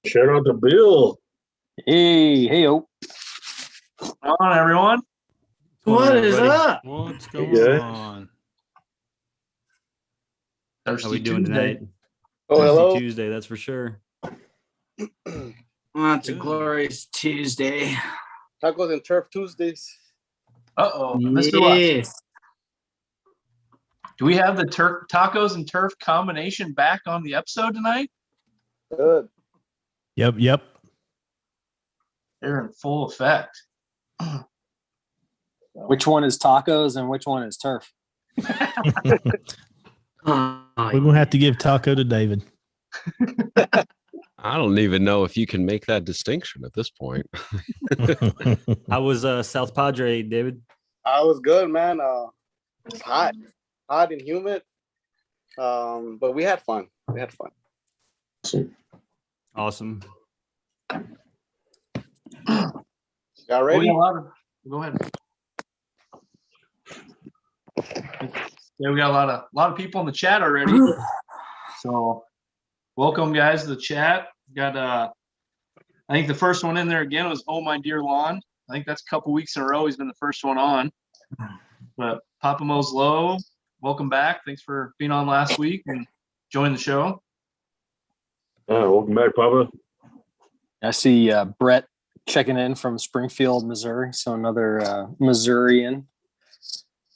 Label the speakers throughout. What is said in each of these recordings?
Speaker 1: Shout out to Bill.
Speaker 2: Hey-o.
Speaker 3: Come on, everyone.
Speaker 4: What is up?
Speaker 5: What's going
Speaker 1: Yeah.
Speaker 5: on?
Speaker 3: Thirsty
Speaker 5: How we doing
Speaker 3: Tuesday.
Speaker 5: tonight?
Speaker 4: Oh,
Speaker 5: Thirsty
Speaker 4: hello.
Speaker 5: Tuesday, that's for sure.
Speaker 4: Oh, it's a glorious Tuesday.
Speaker 6: Tacos and Turf Tuesdays.
Speaker 3: Uh-oh. Mr. Luck.
Speaker 4: Yes.
Speaker 3: Do we have the tacos and turf combination back on the episode tonight?
Speaker 6: Good.
Speaker 5: Yep.
Speaker 3: They're in full effect.
Speaker 2: Which one is tacos and which one is turf?
Speaker 5: We're gonna have to give taco to David.
Speaker 7: I don't even know if you can make that distinction at this point.
Speaker 5: How was South Padre, David?
Speaker 6: I was good, man. It's hot and humid. But we had fun.
Speaker 5: Awesome.
Speaker 6: Y'all ready?
Speaker 3: Go ahead. Yeah, we got a lot of people in the chat already. So welcome, guys, to the chat. Got I think the first one in there again was Oh My Dear Lawn. I think that's a couple weeks in a row he's been the first one on. But Papa Mo's Low, welcome back. Thanks for being on last week and joining the show.
Speaker 1: Welcome back, Papa.
Speaker 2: I see Brett checking in from Springfield, Missouri. So another Missourian.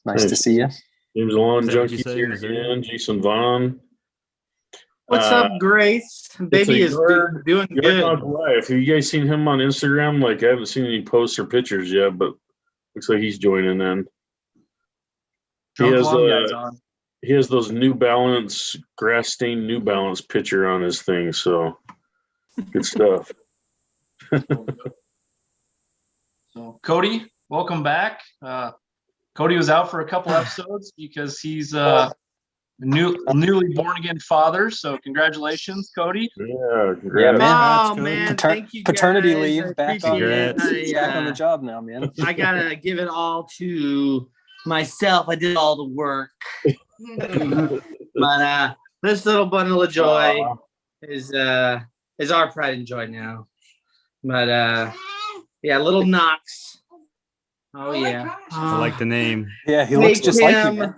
Speaker 2: Nice to see you.
Speaker 1: James Lawn
Speaker 5: Is that what you
Speaker 1: Junkies
Speaker 5: say,
Speaker 1: here
Speaker 5: Missouri?
Speaker 1: again. Jason Vaughn.
Speaker 4: What's up, Grace? Baby is doing
Speaker 1: You're
Speaker 4: good.
Speaker 1: not live. Have you guys seen him on Instagram? Like, I haven't seen any posts or pictures yet, but looks like he's joining in.
Speaker 3: Drunk Lawn guys on.
Speaker 1: He has those New Balance, grass stained New Balance picture on his thing. So good stuff.
Speaker 3: So Cody, welcome back. Cody was out for a couple episodes because he's newly born again father. So congratulations, Cody.
Speaker 1: Yeah, congrats.
Speaker 2: Yeah, man.
Speaker 4: Oh, man. Thank you,
Speaker 2: Paternity
Speaker 4: guys.
Speaker 2: leave.
Speaker 4: I
Speaker 2: Back on,
Speaker 4: appreciate it.
Speaker 2: back on the job now, man.
Speaker 4: I gotta give it all to myself. I did all the work. But this little bundle of joy is our pride and joy now. But yeah, little Knox. Oh yeah.
Speaker 5: I like the name.
Speaker 2: Yeah, he looks just like you, man.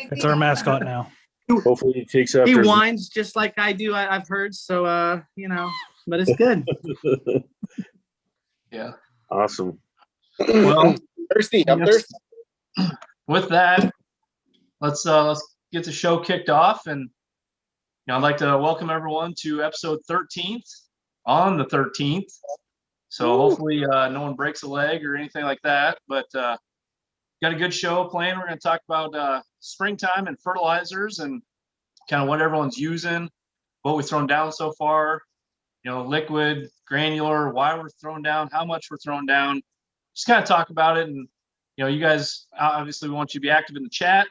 Speaker 8: That's our mascot now.
Speaker 1: Hopefully he takes after
Speaker 4: He
Speaker 1: his-
Speaker 4: whines just like I do. I've heard. So but it's good.
Speaker 3: Yeah.
Speaker 1: Awesome.
Speaker 3: Well,
Speaker 6: Thirsty. I'm thirsty.
Speaker 3: with that, let's get the show kicked off, and I'd like to welcome everyone to episode 13th on the 13th. So hopefully no one breaks a leg or anything like that. But got a good show planned. We're going to talk about springtime and fertilizers and kind of what everyone's using, what we've thrown down so far. Liquid, granular, why we're throwing down, how much we're throwing down. Just kind of talk about it. And you guys, obviously, we want you to be active in the chat.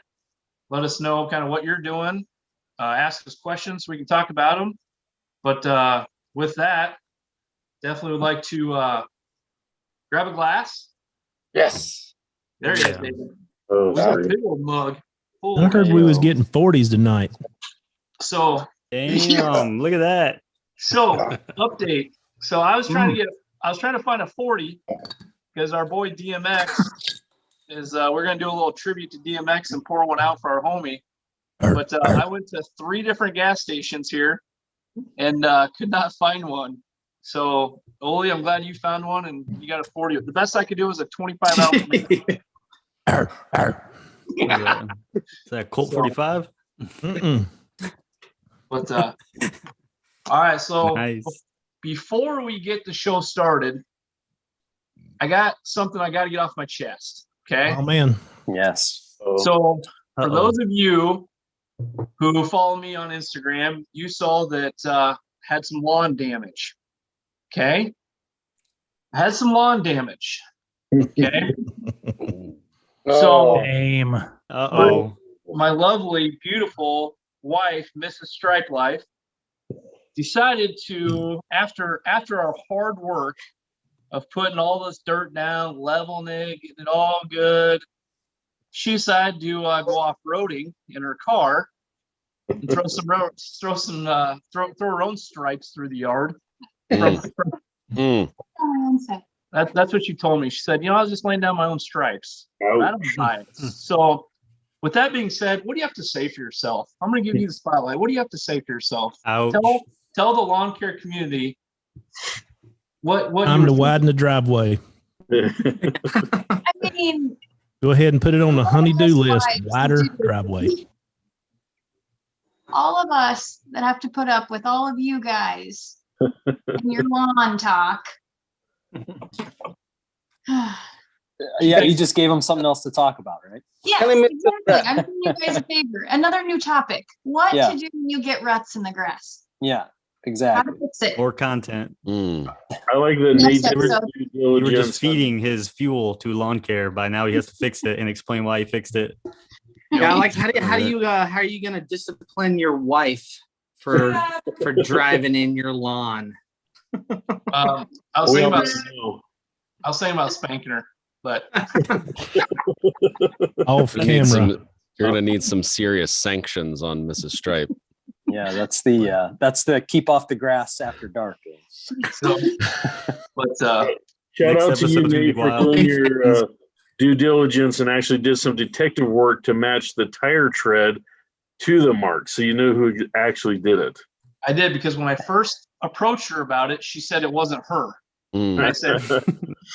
Speaker 3: Let us know kind of what you're doing. Ask us questions so we can talk about them. But with that, definitely would like to grab a glass.
Speaker 6: Yes.
Speaker 3: There you
Speaker 5: Yeah.
Speaker 3: go, David.
Speaker 1: Oh,
Speaker 3: We got a
Speaker 1: sorry.
Speaker 3: big old mug.
Speaker 8: I heard we was getting 40s tonight.
Speaker 3: So
Speaker 5: Damn, look at that.
Speaker 3: update. So I was trying to find a 40 because our boy DMX is we're gonna do a little tribute to DMX and pour one out for our homie. But I went to 3 different gas stations here and could not find one. So Olee, I'm glad you found one and you got a 40. The best I could do was a 25 ounce.
Speaker 5: Is that Colt 45?
Speaker 3: But all right, so
Speaker 5: Nice.
Speaker 3: before we get the show started, I got something I got to get off my chest. Okay.
Speaker 8: Oh, man.
Speaker 2: Yes.
Speaker 3: So for
Speaker 5: Uh-oh.
Speaker 3: those of you who follow me on Instagram, you saw that had some lawn damage. Okay. I had some lawn damage. Okay. So
Speaker 8: Shame.
Speaker 5: Uh-oh.
Speaker 3: my lovely, beautiful wife, Mrs. Stripelife, decided to, after our hard work of putting all this dirt down, leveling it, getting it all good, she decided to go off-roading in her car and throw her own stripes through the yard. That's what she told me. She said, I was just laying down my own stripes. I don't buy it. So with that being said, what do you have to say for yourself? I'm going to give you the spotlight. What do you have to say for yourself?
Speaker 9: Ouch.
Speaker 3: Tell the lawn care community what
Speaker 8: Time to widen the driveway.
Speaker 10: I mean,
Speaker 8: Go ahead and put it on the honey-do list.
Speaker 10: Wives
Speaker 8: Wider
Speaker 10: do.
Speaker 8: driveway.
Speaker 10: all of us that have to put up with all of you guys and your lawn talk.
Speaker 2: Yeah, you just gave them something else to talk about, right?
Speaker 10: Yes, exactly. I'm doing you guys a favor. Another new topic. What to do when you get ruts in the grass?
Speaker 2: Yeah,
Speaker 10: How
Speaker 2: exactly.
Speaker 10: to fix it?
Speaker 9: Or content.
Speaker 1: I like the
Speaker 10: Next
Speaker 1: need
Speaker 10: episode.
Speaker 9: You were just feeding his fuel to lawn care. By now, he has to fix it and explain why he fixed it.
Speaker 4: Yeah, like how are you gonna discipline your wife for driving in your lawn?
Speaker 3: I was saying about spanking her, but
Speaker 8: Off camera.
Speaker 7: You're gonna need some serious sanctions on Mrs. Stripe.
Speaker 2: Yeah, that's the keep off the grass after dark.
Speaker 3: so, but
Speaker 1: shout out
Speaker 9: Next
Speaker 1: to you,
Speaker 9: episode's gonna be
Speaker 1: Nate, for
Speaker 9: wild.
Speaker 1: doing your due diligence and actually did some detective work to match the tire tread to the mark, so you knew who actually did it.
Speaker 3: I did, because when I first approached her about it, she said it wasn't her.
Speaker 7: Mm.
Speaker 3: And I said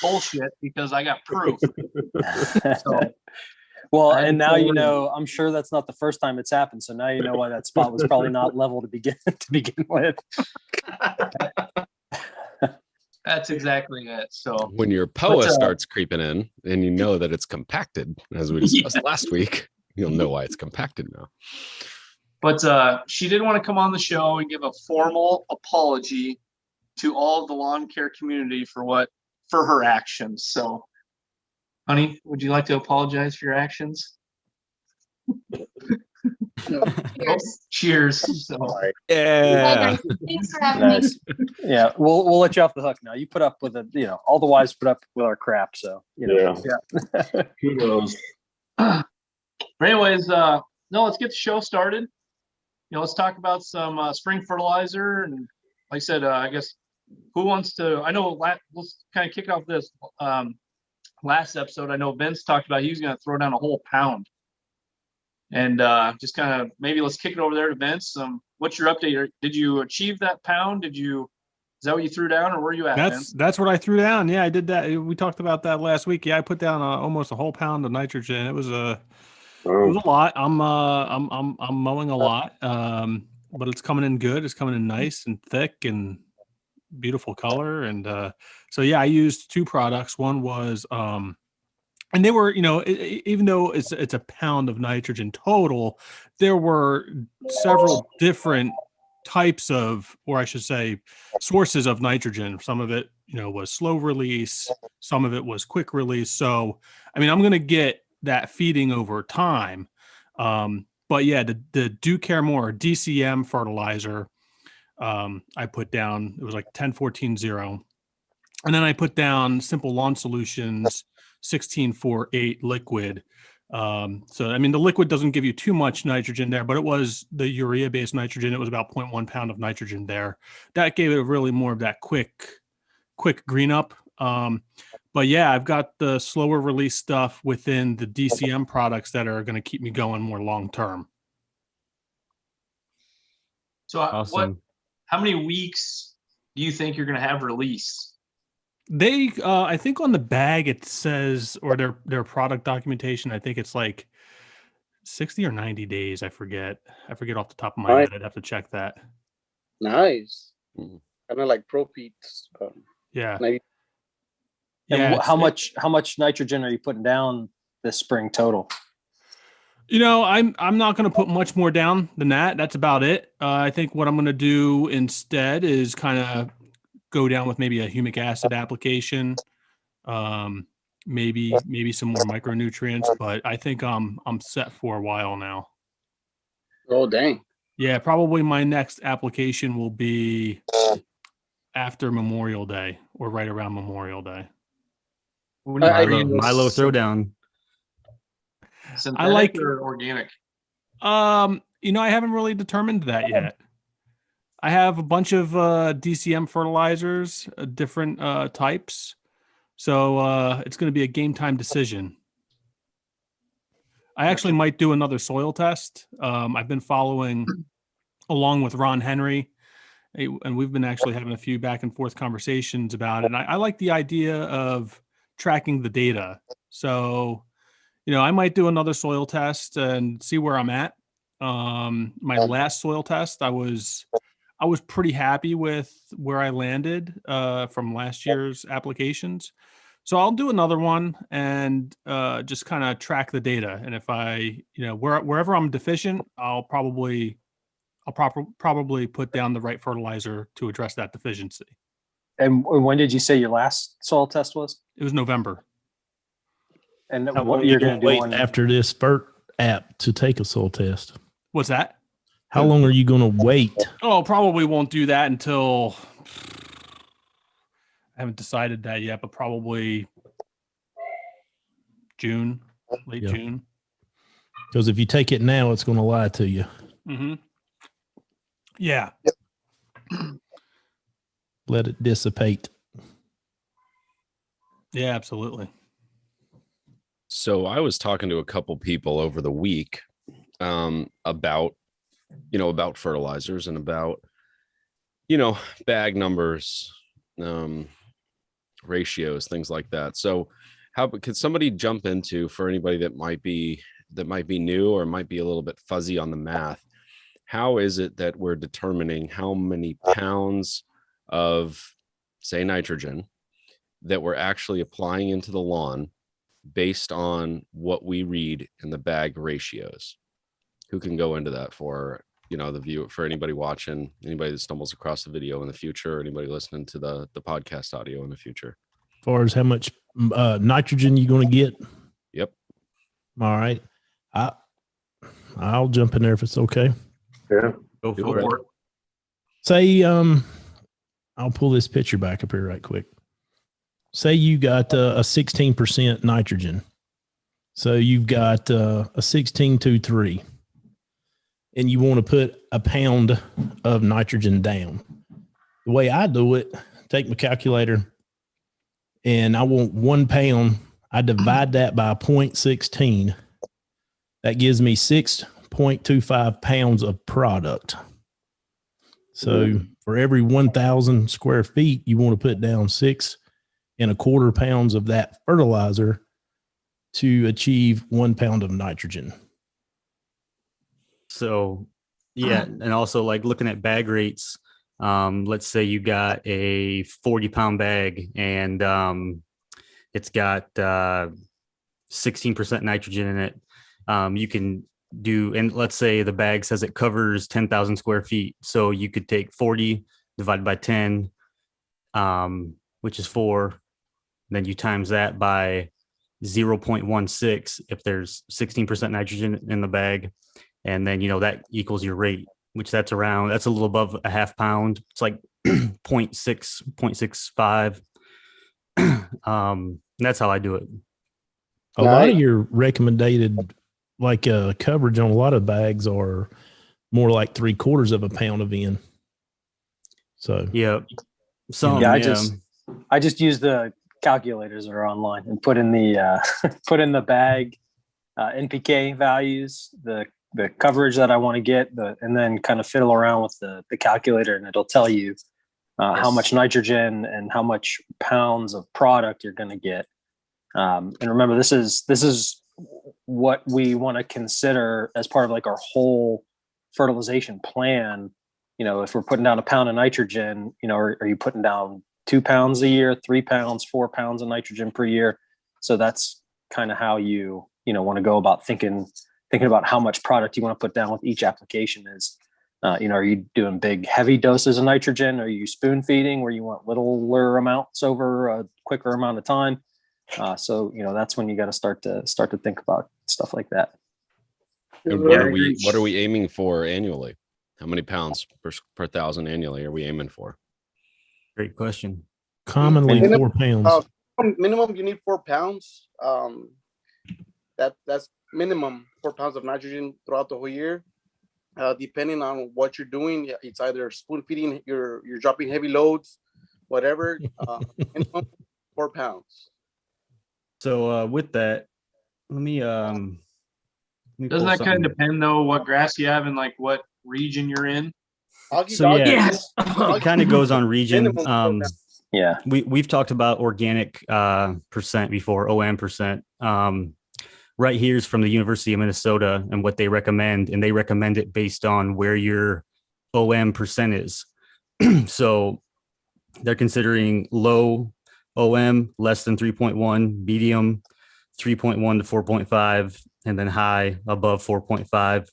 Speaker 3: bullshit, because I got proof. So,
Speaker 2: Well, and now you know. I'm sure that's not the first time it's happened. So now you know why that spot was probably not level to begin with.
Speaker 3: that's exactly it. So
Speaker 7: When your POA starts creeping in and you know that it's compacted, as we discussed last week, you'll know why it's compacted now.
Speaker 3: But she did want to come on the show and give a formal apology to all of the lawn care community for her actions. So, honey, would you like to apologize for your actions?
Speaker 10: Cheers.
Speaker 3: Cheers. So,
Speaker 7: Yeah.
Speaker 10: Thanks for having me.
Speaker 2: Nice. Yeah, we'll let you off the hook now. You put up with it. All the wives put up with our crap. So
Speaker 1: Yeah. Kudos.
Speaker 3: but anyways, no, let's get the show started. Let's talk about some spring fertilizer. And like I said, I guess who wants to? I know. Let's kind of kick off this last episode. I know Vince talked about he was going to throw down a whole pound, and just kind of maybe let's kick it over there to Vince. What's your update? Did you achieve that pound? Is that what you threw down, or where are you at? Vince?
Speaker 5: That's what I threw down. Yeah, I did that. We talked about that last week. Yeah, I put down almost a whole pound of nitrogen. It was a lot. I'm mowing a lot, but it's coming in good. It's coming in nice and thick and beautiful color. And so yeah, I used two products. One was and they were, even though it's a pound of nitrogen total, there were several different types of, or I should say, sources of nitrogen. Some of it, was slow release. Some of it was quick release. So, I mean, I'm going to get that feeding over time. But yeah, the Do Care More DCM fertilizer, I put down, it was like 10-14-0. And then I put down Simple Lawn Solutions 16-4-8 liquid. So, I mean, the liquid doesn't give you too much nitrogen there, but it was the urea-based nitrogen. It was about 0.1 pound of nitrogen there. That gave it really more of that quick green up. But yeah, I've got the slower release stuff within the DCM products that are going to keep me going more long-term.
Speaker 3: So
Speaker 9: Awesome.
Speaker 3: how many weeks do you think you're going to have release?
Speaker 5: They, I think on the bag it says, or their product documentation, I think it's like 60 or 90 days. I forget off the top of my head. I'd have to check that.
Speaker 6: Nice. Kind of like Pro Pete.
Speaker 5: Yeah.
Speaker 6: 90.
Speaker 2: And how much nitrogen are you putting down this spring total?
Speaker 5: I'm not going to put much more down than that. That's about it. I think what I'm going to do instead is kind of go down with maybe a humic acid application, maybe some more micronutrients, but I think I'm set for a while now.
Speaker 6: Oh, dang.
Speaker 5: Yeah, probably my next application will be after Memorial Day or right around Memorial Day.
Speaker 9: Milo throwdown.
Speaker 3: Synthetic or organic?
Speaker 5: I haven't really determined that yet. I have a bunch of DCM fertilizers, different types. So it's going to be a game time decision. I actually might do another soil test. I've been following along with Ron Henry, and we've been actually having a few back and forth conversations about it. And I like the idea of tracking the data. So, I might do another soil test and see where I'm at. My last soil test, I was pretty happy with where I landed from last year's applications. So I'll do another one and just kind of track the data. And if I, wherever I'm deficient, I'll probably put down the right fertilizer to address that deficiency.
Speaker 2: And when did you say your last soil test was?
Speaker 5: It was November.
Speaker 2: And
Speaker 8: How
Speaker 2: what
Speaker 8: long
Speaker 2: you're
Speaker 8: you
Speaker 2: going to do
Speaker 8: wait
Speaker 2: on
Speaker 8: after this FERT app to take a soil test?
Speaker 5: What's that?
Speaker 8: How long are you going to wait?
Speaker 5: Oh, probably won't do that until I haven't decided that yet, but probably June, late June.
Speaker 8: Because if you take it now, it's going to lie to you.
Speaker 5: Mm-hmm. Yeah.
Speaker 8: Let it dissipate.
Speaker 5: Yeah, absolutely.
Speaker 7: So I was talking to a couple people over the week about fertilizers and about, bag numbers, ratios, things like that. So how could somebody jump into, for anybody that might be new or might be a little bit fuzzy on the math, how is it that we're determining how many pounds of, say, nitrogen that we're actually applying into the lawn based on what we read in the bag ratios? Who can go into that for, the view, for anybody watching, anybody that stumbles across the video in the future, or anybody listening to the podcast audio in the future?
Speaker 8: As far as how much nitrogen you're going to get?
Speaker 7: Yep.
Speaker 8: All right. I'll jump in there if it's okay.
Speaker 1: Yeah.
Speaker 9: Go for it.
Speaker 8: Say, I'll pull this picture back up here right quick. Say you got a 16% nitrogen. So you've got a 1623, and you want to put a pound of nitrogen down. The way I do it, take my calculator, and I want 1 pound. I divide that by 0.16. That gives me 6.25 pounds of product. So for every 1,000 square feet, you want to put down 6.25 pounds of that fertilizer to achieve 1 pound of nitrogen.
Speaker 9: So, yeah. And also, like, looking at bag rates, let's say you got a 40-pound bag and it's got 16% nitrogen in it. You can do, and let's say the bag says it covers 10,000 square feet. So you could take 40 divided by 10, which is 4. Then you times that by 0.16 if there's 16% nitrogen in the bag. And then, that equals your rate, which that's a little above a half pound. It's like 0.65. That's how I do it.
Speaker 8: A lot of your recommended coverage on a lot of bags are more like 3/4 of a pound of N. So
Speaker 9: yeah.
Speaker 2: I just use the calculators that are online and put in the bag NPK values, the coverage that I want to get, and then kind of fiddle around with the calculator, and it'll tell you how much nitrogen and how much pounds of product you're going to get. And remember, this is what we want to consider as part of like our whole fertilization plan. If we're putting down a pound of nitrogen, are you putting down 2 pounds a year, 3 pounds, 4 pounds of nitrogen per year? So that's kind of how you want to go about thinking about how much product you want to put down with each application is. Are you doing big, heavy doses of nitrogen? Are you spoon feeding where you want littler amounts over a quicker amount of time? So that's when you got to start to think about stuff like that.
Speaker 7: And what are we aiming for annually? How many pounds per thousand annually are we aiming for?
Speaker 9: Great question.
Speaker 8: Commonly 4 pounds.
Speaker 6: Minimum, you need 4 pounds. That's minimum 4 pounds of nitrogen throughout the whole year. depending on what you're doing, it's either spoon feeding, you're dropping heavy loads, whatever. Minimum 4 pounds.
Speaker 9: So with that, let me
Speaker 3: Doesn't
Speaker 9: pull
Speaker 3: that kind
Speaker 9: something.
Speaker 3: of depend though what grass you have and like what region you're in?
Speaker 9: So yeah,
Speaker 4: Yes.
Speaker 9: it kind of goes on region.
Speaker 6: Minimum 4 pounds.
Speaker 2: Yeah.
Speaker 9: We've talked about organic percent before, OM percent. Right here is from the University of Minnesota and what they recommend, and they recommend it based on where your OM percent is. So they're considering low OM, less than 3.1, medium 3.1 to 4.5, and then high above 4.5.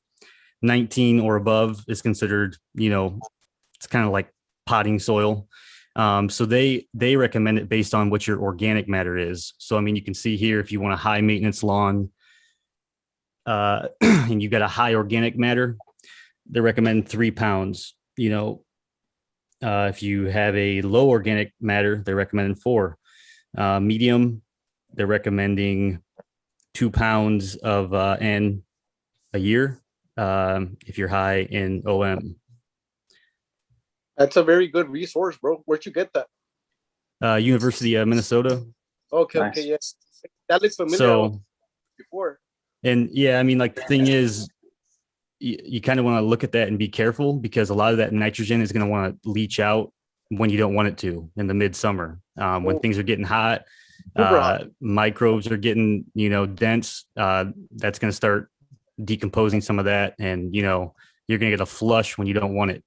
Speaker 9: 19 or above is considered, it's kind of like potting soil. So they recommend it based on what your organic matter is. So, I mean, you can see here, if you want a high maintenance lawn, and you got a high organic matter, they recommend 3 pounds. If you have a low organic matter, they recommend 4. Medium, they're recommending 2 pounds of N a year. If you're high in OM.
Speaker 6: That's a very good resource, bro. Where'd you get that?
Speaker 9: University of Minnesota.
Speaker 6: Okay,
Speaker 2: Nice.
Speaker 6: okay, yeah. That looks familiar
Speaker 9: So,
Speaker 6: before.
Speaker 9: and yeah, I mean, like the thing is, you kind of want to look at that and be careful, because a lot of that nitrogen is going to want to leach out when you don't want it to in the midsummer. When things are getting hot, microbes are getting, dense. That's going to start decomposing some of that, and you're going to get a flush when you don't want it.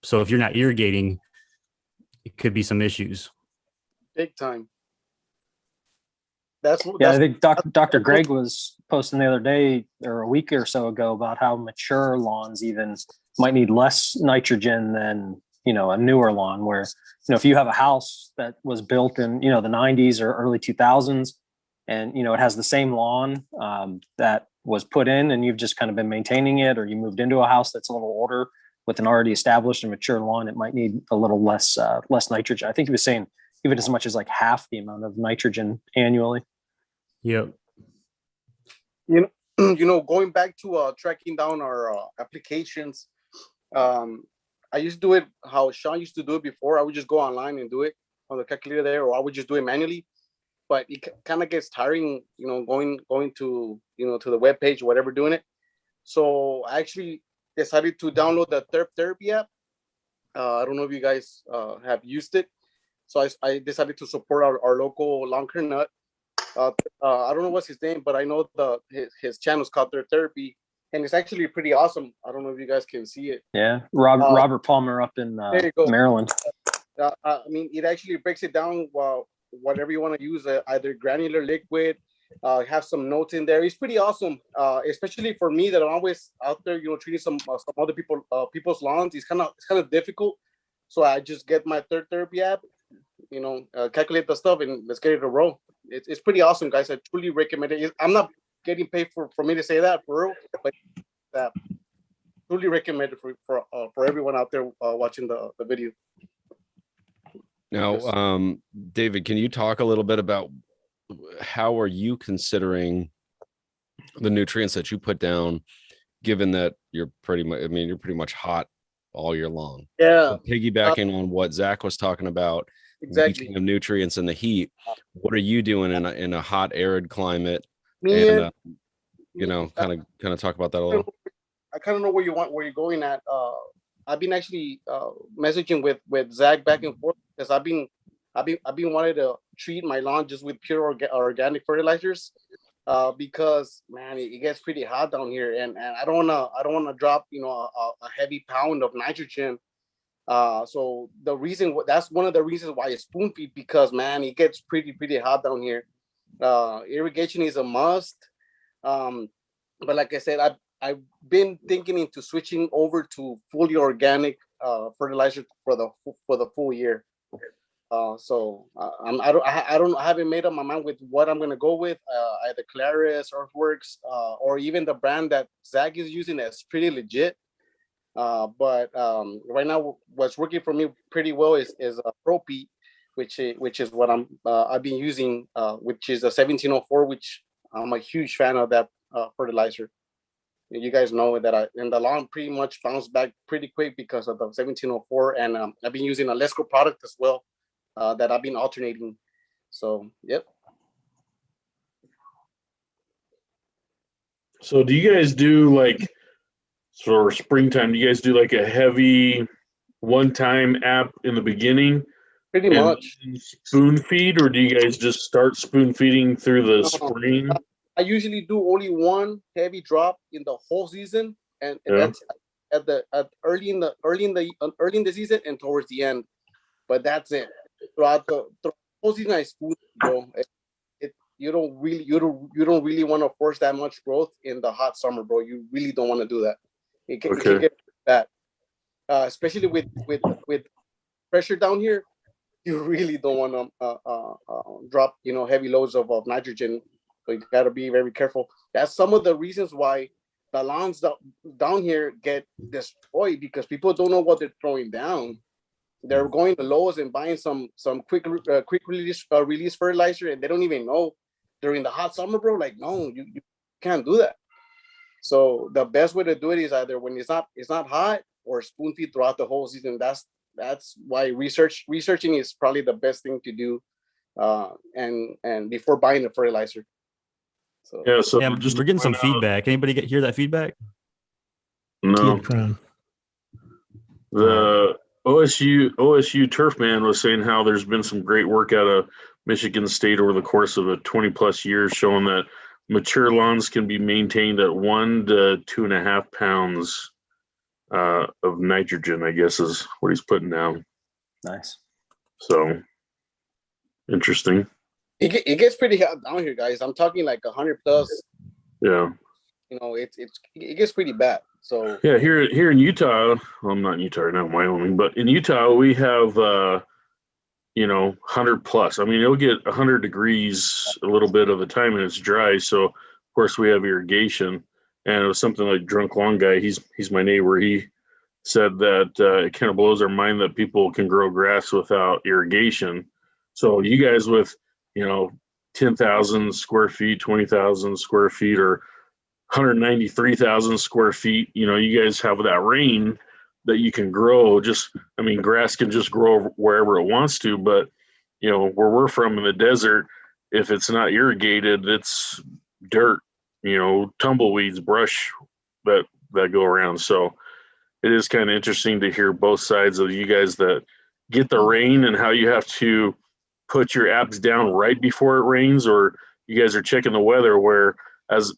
Speaker 9: So if you're not irrigating, it could be some issues.
Speaker 6: Big time. That's
Speaker 2: I think Dr. Greg was posting the other day or a week or so ago about how mature lawns even might need less nitrogen than, a newer lawn, where, if you have a house that was built in, the 90s or early 2000s, and, it has the same lawn that was put in, and you've just kind of been maintaining it, or you moved into a house that's a little older with an already established and mature lawn, it might need a little less nitrogen. I think he was saying even as much as like half the amount of nitrogen annually.
Speaker 9: Yep.
Speaker 6: Going back to tracking down our applications, I used to do it how Sean used to do it before. I would just go online and do it on the calculator there, or I would just do it manually. But it kind of gets tiring, going to to the web page or whatever, doing it. So I actually decided to download the Therapy app. I don't know if you guys have used it. So I decided to support our local lawn care nut. I don't know what's his name, but I know his channel is called Therapy, and it's actually pretty awesome. I don't know if you guys can see it.
Speaker 2: Yeah, Robert Palmer up in Maryland.
Speaker 6: I mean, it actually breaks it down. Whatever you want to use, either granular, liquid, have some notes in there. It's pretty awesome, especially for me that I'm always out there, treating some other people's lawns. It's kind of difficult. So I just get my Therapy app, calculate the stuff, and let's get it a roll. It's pretty awesome, guys. I truly recommend it. I'm not getting paid for me to say that, for real, but truly recommend it for everyone out there watching the video.
Speaker 7: Now, David, can you talk a little bit about how are you considering the nutrients that you put down, given that you're pretty much hot all year long?
Speaker 6: Yeah.
Speaker 7: So piggybacking on what Zach was talking about,
Speaker 6: exactly,
Speaker 7: leaching of nutrients in the heat. What are you doing in a hot, arid climate?
Speaker 6: Man,
Speaker 7: and kind of talk about that a little.
Speaker 6: I kind of know where you're going at. I've been actually messaging with Zach back and forth, because I've been wanting to treat my lawn just with pure organic fertilizers, because man, it gets pretty hot down here, and I don't wanna drop a heavy pound of nitrogen. So that's one of the reasons why I spoon feed, because man, it gets pretty hot down here. Irrigation is a must, but like I said, I've been thinking into switching over to fully organic fertilizer for the full year. So I haven't made up my mind with what I'm gonna go with. Either Claris, Earthworks, or even the brand that Zach is using that's pretty legit. But right now, what's working for me pretty well is Propete, which is what I've been using, which is a 1704, which I'm a huge fan of that fertilizer. You guys know that and the lawn pretty much bounced back pretty quick because of the 1704, and I've been using a Lesco product as well that I've been alternating. So, yep.
Speaker 1: So do you guys do like, for springtime, do you guys do like a heavy one-time app in the beginning?
Speaker 6: Pretty much.
Speaker 1: Spoon feed, or do you guys just start spoon feeding through the spring?
Speaker 6: I usually do only one heavy drop in the whole season, and that's early in the season and towards the end. But that's it. Throughout the whole season, I spoon, bro. You don't really want to force that much growth in the hot summer, bro. You really don't want to do that. It can get bad, especially with pressure down here. You really don't want to drop, heavy loads of nitrogen. So you got to be very careful. That's some of the reasons why the lawns down here get destroyed, because people don't know what they're throwing down. They're going to Lowe's and buying some quick release fertilizer, and they don't even know during the hot summer, bro. Like, no, you can't do that. So the best way to do it is either when it's not hot, or spoon feed throughout the whole season. That's why researching is probably the best thing to do, and before buying the fertilizer. So
Speaker 9: we're getting some feedback. Anybody hear that feedback?
Speaker 1: No. The OSU Turf Man was saying how there's been some great work out of Michigan State over the course of 20+ years, showing that mature lawns can be maintained at 1 to 2.5 pounds of nitrogen, I guess is what he's putting down.
Speaker 2: Nice.
Speaker 1: So interesting.
Speaker 6: It gets pretty hot down here, guys. I'm talking like 100+.
Speaker 1: Yeah.
Speaker 6: It gets pretty bad. So
Speaker 1: yeah, here in Utah, well, I'm not in Utah right now, Wyoming, but in Utah we have 100+. I mean, it'll get 100 degrees a little bit of the time and it's dry. So of course we have irrigation, and it was something like Drunk Lawn Guy. He's my neighbor. He said that it kind of blows our mind that people can grow grass without irrigation. So you guys with 10,000 square feet, 20,000 square feet, or 193,000 square feet, you guys have that rain that you can grow. Grass can just grow wherever it wants to, but where we're from in the desert, if it's not irrigated, it's dirt, tumbleweeds, brush that go around. So it is kind of interesting to hear both sides of you guys that get the rain and how you have to put your apps down right before it rains, or you guys are checking the weather, where as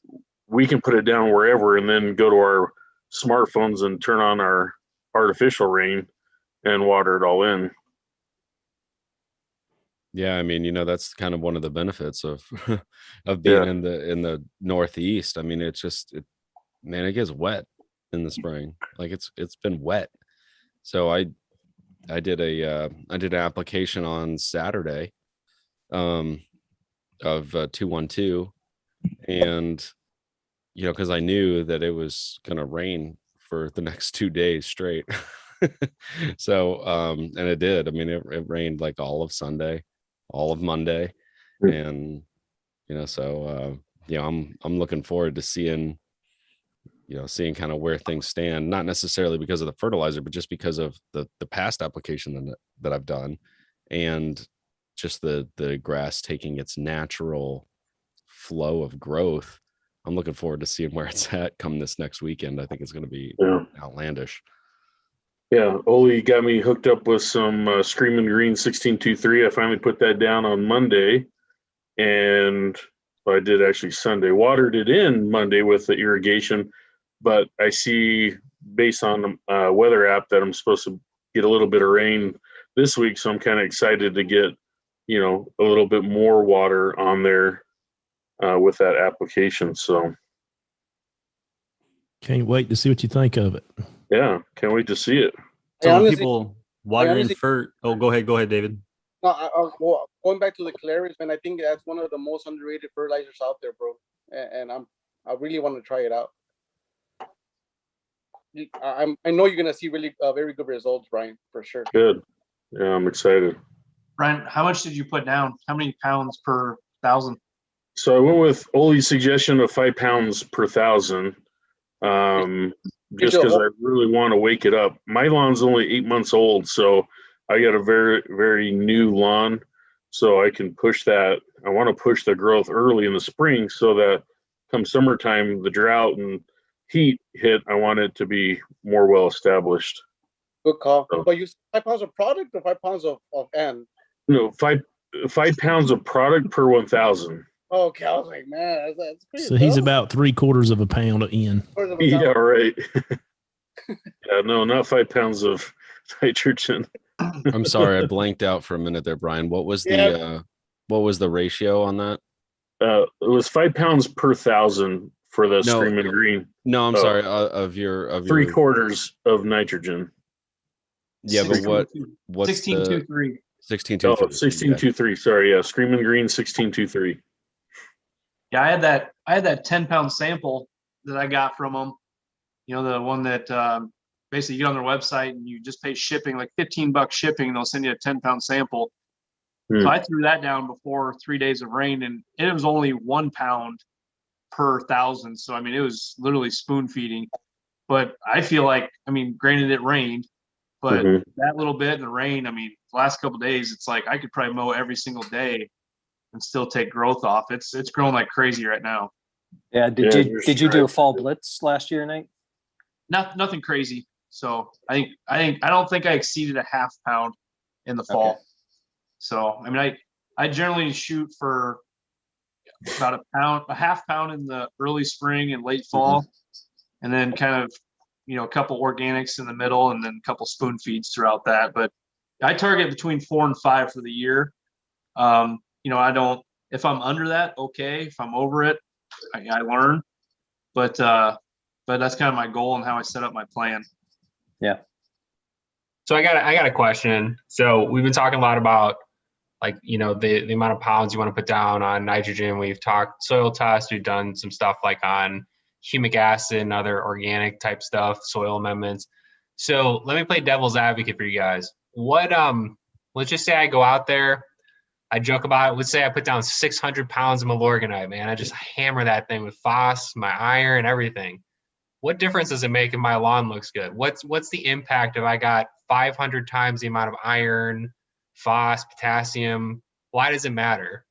Speaker 1: we can put it down wherever and then go to our smartphones and turn on our artificial rain and water it all in.
Speaker 7: Yeah, I mean, that's kind of one of the benefits of being in the Northeast. I mean, it gets wet in the spring. Like it's been wet. So I did an application on Saturday of 212, and because I knew that it was gonna rain for the next 2 days straight. So and it did. I mean, it rained like all of Sunday, all of Monday, and so I'm looking forward to seeing kind of where things stand, not necessarily because of the fertilizer, but just because of the past application that I've done, and just the grass taking its natural flow of growth. I'm looking forward to seeing where it's at come this next weekend. I think it's going to be outlandish.
Speaker 1: Yeah, Olee got me hooked up with some Screaming Green 1623. I finally put that down on Monday, and I did actually Sunday. Watered it in Monday with the irrigation, but I see based on the weather app that I'm supposed to get a little bit of rain this week, so I'm kind of excited to get a little bit more water on there with that application. So
Speaker 8: can't wait to see what you think of it.
Speaker 1: Yeah, can't wait to see it.
Speaker 9: So people watering fert. Oh, go ahead, David.
Speaker 6: No, well, going back to the Claris, man, I think that's one of the most underrated fertilizers out there, bro. And I really want to try it out. I know you're gonna see really very good results, Brian, for sure.
Speaker 1: Good. Yeah, I'm excited.
Speaker 3: Brian, how much did you put down? How many pounds per 1,000?
Speaker 1: So I went with Olee's suggestion of 5 pounds per 1,000. just because I really want to wake it up. My lawn's only 8 months old, so I got a very, very new lawn, so I can push that. I want to push the growth early in the spring so that come summertime, the drought and heat hit, I want it to be more well established.
Speaker 6: Good call.
Speaker 1: So,
Speaker 6: But you 5 pounds of product or 5 pounds of N?
Speaker 1: no, 5 pounds of product per 1,000.
Speaker 6: Okay, I was like, man, that's pretty.
Speaker 8: So he's about 3/4 of a pound in.
Speaker 1: Yeah, right. Yeah, no, not 5 pounds of nitrogen.
Speaker 7: I'm sorry, I blanked out for a minute there, Brian. What was the ratio on that?
Speaker 1: It was 5 pounds per 1,000 for the
Speaker 7: No,
Speaker 1: Screaming Green.
Speaker 7: No, I'm sorry. Of your
Speaker 1: 3/4 of nitrogen.
Speaker 7: Yeah, but what's
Speaker 3: 16.23.
Speaker 7: 16.23.
Speaker 1: Oh, 16.23. Sorry, yeah, Screaming Green 16.23.
Speaker 3: Yeah, I had that 10-pound sample that I got from them. You know, the one that basically you get on their website and you just pay shipping, like $15 shipping, and they'll send you a 10-pound sample. So I threw that down before 3 days of rain, and it was only 1 pound per 1,000. So, I mean, it was literally spoon feeding. But I feel like, I mean, granted it rained, but that little bit in the rain, I mean, the last couple of days, it's like I could probably mow every single day and still take growth off. It's growing like crazy right now.
Speaker 2: Yeah. Did you do a fall blitz last year, Nate?
Speaker 3: Nothing crazy. So I don't think I exceeded a 1/2 pound in the fall.
Speaker 2: Okay.
Speaker 3: So I mean, I generally shoot for about a 1/2 pound in the early spring and late fall, and then kind of, you know, a couple organics in the middle, and then a couple spoon feeds throughout that. But I target between 4 and 5 for the year. You know, if I'm under that, okay. If I'm over it, I learn. But that's kind of my goal and how I set up my plan.
Speaker 2: Yeah.
Speaker 11: So I got a question. So we've been talking a lot about, like, you know, the amount of pounds you want to put down on nitrogen. We've talked soil tests. We've done some stuff like on humic acid and other organic type stuff, soil amendments. So let me play devil's advocate for you guys. Let's just say I go out there, I joke about it. Let's say I put down 600 pounds of Milorganite, man. I just hammer that thing with phos, my iron, everything. What difference does it make if my lawn looks good? What's the impact if I got 500 times the amount of iron, phos, potassium? Why does it matter?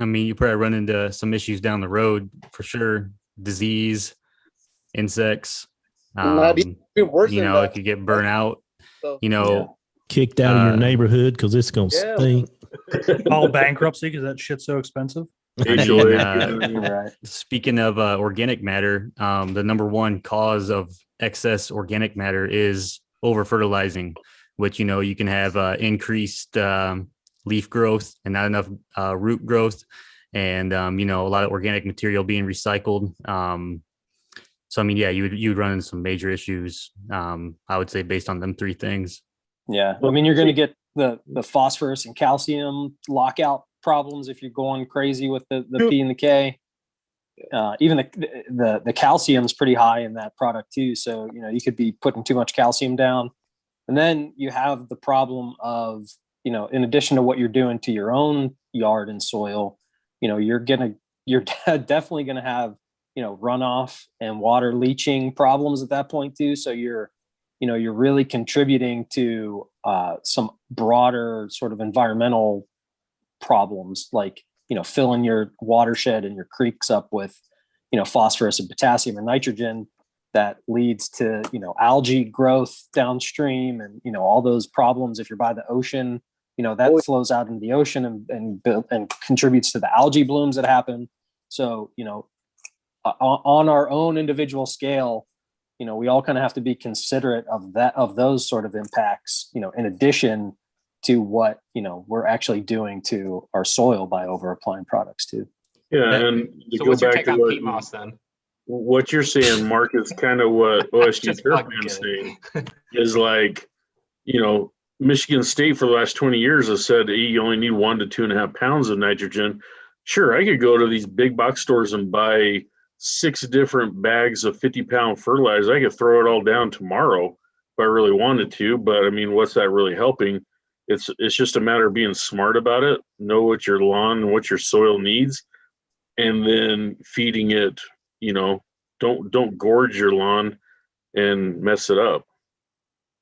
Speaker 9: I mean, you probably run into some issues down the road for sure. Disease, insects.
Speaker 6: Not even worse
Speaker 9: You
Speaker 6: than
Speaker 9: know,
Speaker 6: that.
Speaker 9: it could get burnt out.
Speaker 6: So,
Speaker 9: You know,
Speaker 8: Kicked out of your neighborhood because it's going to stink.
Speaker 12: Call bankruptcy because that shit's so expensive.
Speaker 9: I mean,
Speaker 1: HOA.
Speaker 2: Right.
Speaker 9: speaking of organic matter, the number one cause of excess organic matter is over-fertilizing, which, you know, you can have increased leaf growth and not enough root growth, and you know, a lot of organic material being recycled. So I mean, yeah, you would run into some major issues. I would say based on them 3 things.
Speaker 2: Yeah. I mean, you're going to get the phosphorus and calcium lockout problems if you're going crazy with the P and the K. Even the calcium's pretty high in that product too. So, you know, you could be putting too much calcium down. And then you have the problem of, you know, in addition to what you're doing to your own yard and soil, you know, you're definitely going to have, you know, runoff and water leaching problems at that point too. So you're really contributing to some broader sort of environmental problems, like, you know, filling your watershed and your creeks up with, you know, phosphorus and potassium and nitrogen that leads to, you know, algae growth downstream, and, you know, all those problems. If you're by the ocean, you know, that flows out into the ocean and contributes to the algae blooms that happen. So, you know, on our own individual scale, you know, we all kind of have to be considerate of those sort of impacts, you know, in addition to what, you know, we're actually doing to our soil by over applying products too.
Speaker 1: Yeah, and to
Speaker 11: So
Speaker 1: go
Speaker 11: what's your
Speaker 1: back
Speaker 11: take
Speaker 1: to
Speaker 11: on peat moss then?
Speaker 1: what you're saying, Mark, is kind of what OSU
Speaker 11: Just
Speaker 1: Turfman's
Speaker 11: fucking
Speaker 1: saying. Is like, you know, Michigan State for the last 20 years has said, hey, you only need 1 to 2.5 pounds of nitrogen. Sure, I could go to these big box stores and buy 6 different bags of 50-pound fertilizer. I could throw it all down tomorrow if I really wanted to. But I mean, what's that really helping? It's just a matter of being smart about it, know what your lawn and what your soil needs, and then feeding it, you know, don't gorge your lawn and mess it up.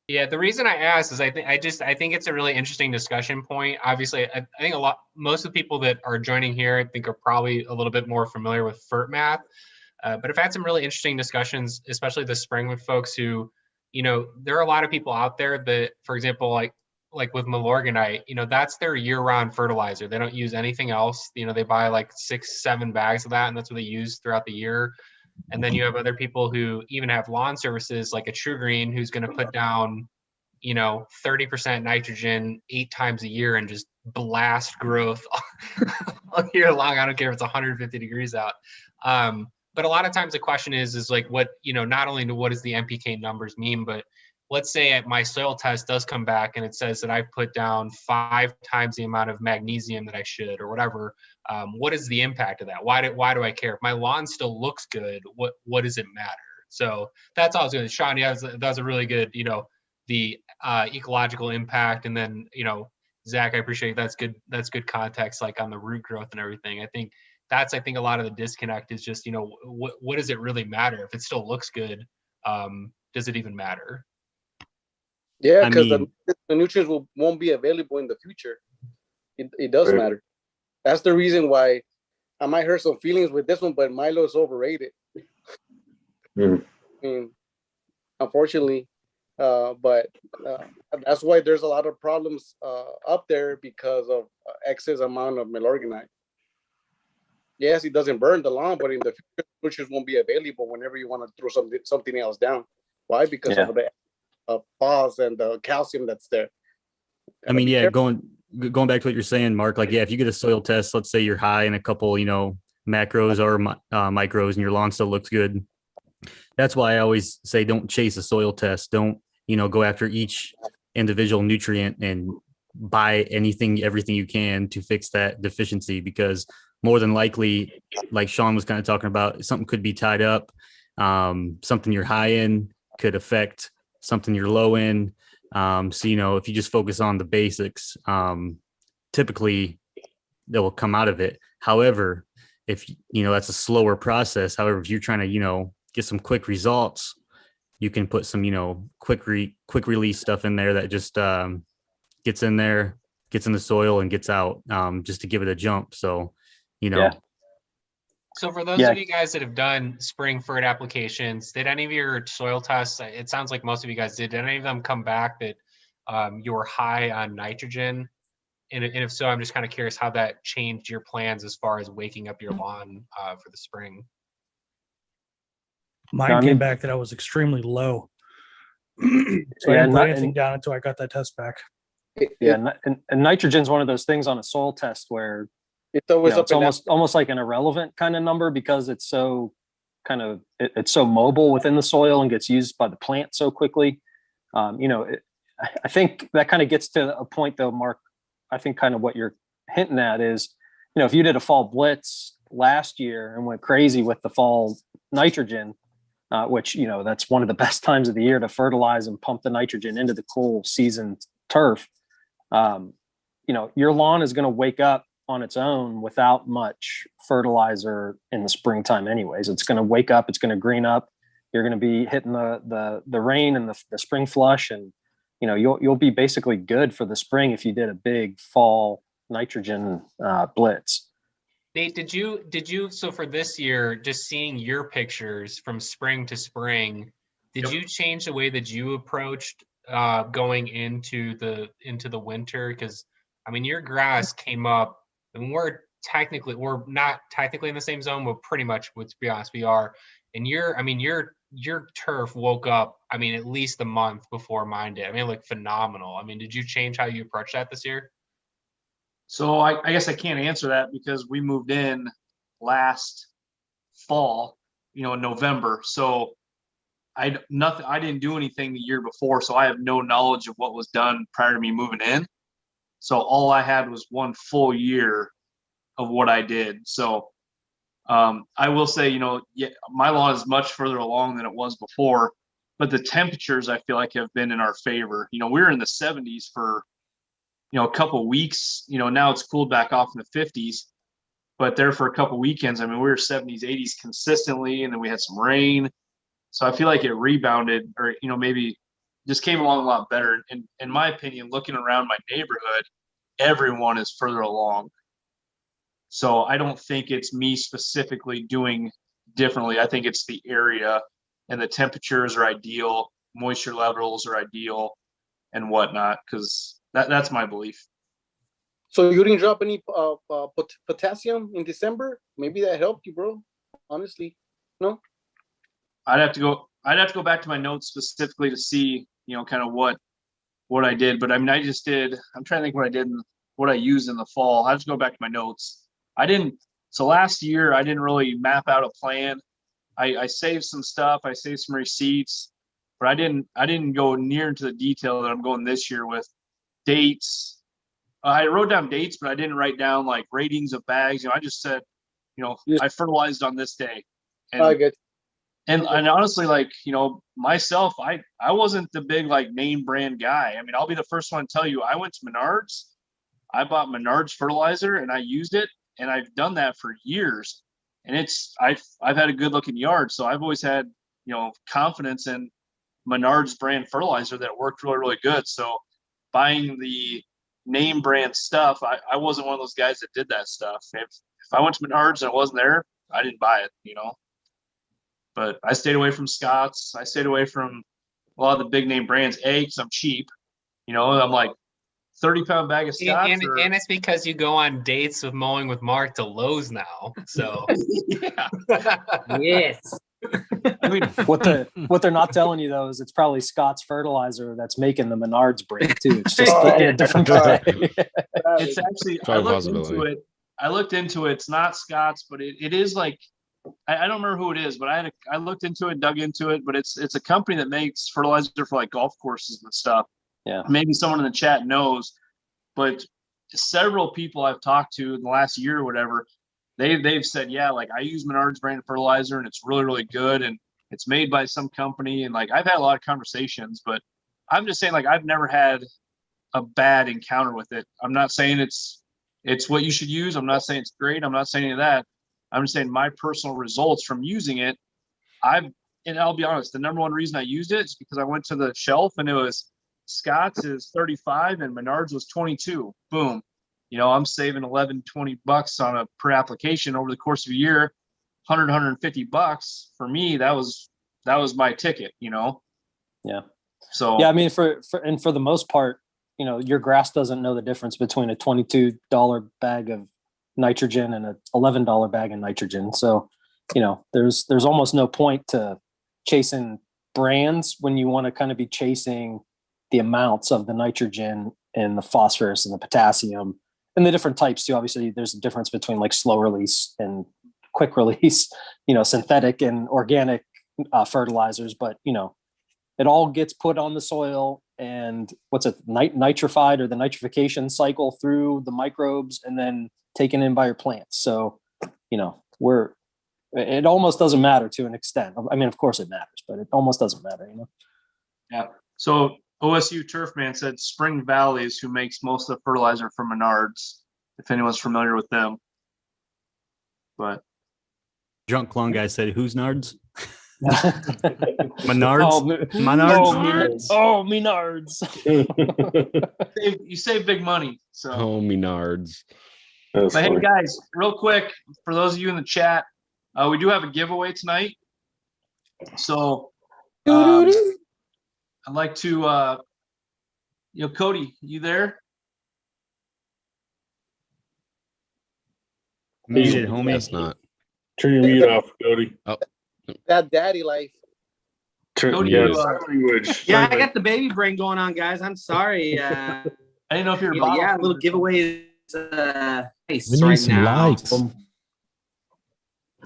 Speaker 11: Yeah, the reason I asked is I think it's a really interesting discussion point. Obviously, I think most of the people that are joining here, I think, are probably a little bit more familiar with FERT math. But I've had some really interesting discussions, especially this spring, with folks who, there are a lot of people out there that, for example, like with Milorganite, that's their year-round fertilizer. They don't use anything else. They buy like 6-7 bags of that, and that's what they use throughout the year. And then you have other people who even have lawn services like a True Green, who's going to put down, 30% nitrogen 8 times a year and just blast growth all year long. I don't care if it's 150 degrees out. But a lot of times the question is like what, not only what does the NPK numbers mean, but let's say my soil test does come back and it says that I put down 5 times the amount of magnesium that I should, or whatever. What is the impact of that? Why do I care? If my lawn still looks good, what does it matter? So that's all I was going to. Sean, yeah, that was a really good, the ecological impact, and then Zach, I appreciate that's good. That's good context, like on the root growth and everything. I think a lot of the disconnect is just what does it really matter if it still looks good? Does it even matter?
Speaker 6: Yeah, because the nutrients won't be available in the future. It does matter. That's the reason why I might hurt some feelings with this one, but Milo is overrated. I mean, unfortunately, but that's why there's a lot of problems up there because of excess amount of Milorganite. Yes, it doesn't burn the lawn, but in the future, nutrients won't be available whenever you want to throw something else down. Why? Because of the phos and the calcium that's there.
Speaker 9: I mean, yeah, going back to what you're saying, Mark, like, yeah, if you get a soil test, let's say you're high in a couple, macros or micros and your lawn still looks good. That's why I always say don't chase a soil test. Don't, go after each individual nutrient and buy everything you can to fix that deficiency, because more than likely, like Sean was kind of talking about, something could be tied up. Something you're high in could affect something you're low in. So, if you just focus on the basics, typically that will come out of it. However, if, that's a slower process. However, if you're trying to, get some quick results, you can put some, quick release stuff in there that just gets in there, gets in the soil and gets out, just to give it a jump. So,
Speaker 11: So for those of you guys that have done spring FERT applications, did any of your soil tests, it sounds like most of you guys did any of them come back that you were high on nitrogen? And if so, I'm just kind of curious how that changed your plans as far as waking up your lawn for the spring.
Speaker 12: Mine came back that I was extremely low. So I didn't put anything down until I got that test back.
Speaker 2: And nitrogen is one of those things on a soil test where
Speaker 6: it's always
Speaker 2: it's almost like an irrelevant kind of number, because it's so it's so mobile within the soil and gets used by the plant so quickly. I think that kind of gets to a point though, Mark. I think kind of what you're hinting at is, if you did a fall blitz last year and went crazy with the fall nitrogen, which, that's one of the best times of the year to fertilize and pump the nitrogen into the cool season turf. Your lawn is going to wake up on its own without much fertilizer in the springtime anyways. It's going to wake up, it's going to green up. You're going to be hitting the rain and the spring flush, and you'll be basically good for the spring if you did a big fall nitrogen blitz.
Speaker 11: Nate, did you so for this year, just seeing your pictures from spring to spring, did you change the way that you approached going into the winter? Because I mean, your grass came up, and we're not technically in the same zone, but pretty much, to be honest, we are. And your turf woke up, at least a month before mine did. It looked phenomenal. Did you change how you approach that this year?
Speaker 3: So I guess I can't answer that because we moved in last fall, in November. So I didn't do anything the year before, so I have no knowledge of what was done prior to me moving in. So all I had was one full year of what I did. So I will say, my lawn is much further along than it was before, but the temperatures I feel like have been in our favor. We were in the 70s for, a couple of weeks. Now it's cooled back off in the 50s. but there for a couple weekends, I mean, we were 70s, 80s consistently, and then we had some rain. So I feel like it rebounded, or, you know, maybe just came along a lot better. And in my opinion, looking around my neighborhood, everyone is further along. So I don't think it's me specifically doing differently. I think it's the area, and the temperatures are ideal, moisture levels are ideal, and whatnot, because that's my belief.
Speaker 6: So you didn't drop any potassium in December? Maybe that helped you, bro. Honestly, no.
Speaker 3: I'd have to go back to my notes specifically to see, you know, kind of what I did. But I mean, I'm trying to think what I did and what I used in the fall. I have to go back to my notes. So last year I didn't really map out a plan. I saved some stuff, I saved some receipts, but I didn't go near into the detail that I'm going this year with dates. I wrote down dates, but I didn't write down like ratings of bags. You know, I just said, you know, I fertilized on this day. And
Speaker 6: I get.
Speaker 3: And honestly, like, you know, myself, I wasn't the big like name brand guy. I mean, I'll be the first one to tell you, I went to Menards, I bought Menards fertilizer and I used it, and I've done that for years. And I've had a good looking yard, so I've always had, you know, confidence in Menards brand fertilizer that worked really, really good. So buying the name brand stuff, I wasn't one of those guys that did that stuff. If I went to Menards and it wasn't there, I didn't buy it, you know. But I stayed away from Scott's. I stayed away from a lot of the big name brands. Because I'm cheap, you know. I'm like 30-pound bag of Scott's.
Speaker 11: And it's because you go on dates with Mowing with Mark to Lowe's now. So
Speaker 3: yeah.
Speaker 4: Yes.
Speaker 2: I mean, what they're not telling you though is it's probably Scott's fertilizer that's making the Menards brand too. It's just a different bag.
Speaker 3: It's actually, I looked into it. It's not Scott's, but it is like, I don't remember who it is, but I looked into it, dug into it, but it's a company that makes fertilizer for like golf courses and stuff.
Speaker 2: Yeah.
Speaker 3: Maybe someone in the chat knows, but several people I've talked to in the last year or whatever, they've said, yeah, like I use Menards brand fertilizer and it's really, really good. And it's made by some company. And like, I've had a lot of conversations, but I'm just saying, like, I've never had a bad encounter with it. I'm not saying it's what you should use. I'm not saying it's great. I'm not saying any of that. I'm just saying my personal results from using it. And I'll be honest, the number one reason I used it is because I went to the shelf and it was Scott's is 35 and Menards was 22. Boom. You know, I'm saving 11, 20 bucks on a per application over the course of a year, 100, 150 bucks. For me, that was my ticket, you know?
Speaker 2: Yeah.
Speaker 3: So,
Speaker 2: yeah, I mean, for the most part, you know, your grass doesn't know the difference between a $22 bag of nitrogen and a $11 bag of nitrogen. So, you know, there's almost no point to chasing brands when you want to kind of be chasing the amounts of the nitrogen and the phosphorus and the potassium and the different types too. Obviously there's a difference between like slow release and quick release, you know, synthetic and organic fertilizers, but you know, it all gets put on the soil and nitrified or the nitrification cycle through the microbes and then taken in by your plants. So, you know, it almost doesn't matter to an extent. I mean, of course it matters, but it almost doesn't matter, you know?
Speaker 3: Yeah. So OSU Turfman said Spring Valley is who makes most of the fertilizer for Menards, if anyone's familiar with them. But
Speaker 9: Drunk Lawn guy said, who's Nards? Menards?
Speaker 2: Menards?
Speaker 3: Menards. You save big money. So.
Speaker 7: Oh, Menards.
Speaker 3: But hey, guys, real quick, for those of you in the chat, we do have a giveaway tonight. So I'd like to, Cody, you there?
Speaker 9: Muted, homie.
Speaker 7: That's not.
Speaker 1: Turn your mute off, Cody.
Speaker 7: Oh.
Speaker 6: That daddy life.
Speaker 3: Cody,
Speaker 4: yeah, I got the baby brain going on, guys. I'm sorry.
Speaker 3: I didn't know if you were
Speaker 4: a little giveaway is nice
Speaker 8: we need
Speaker 4: right
Speaker 8: some
Speaker 4: now.
Speaker 8: likes.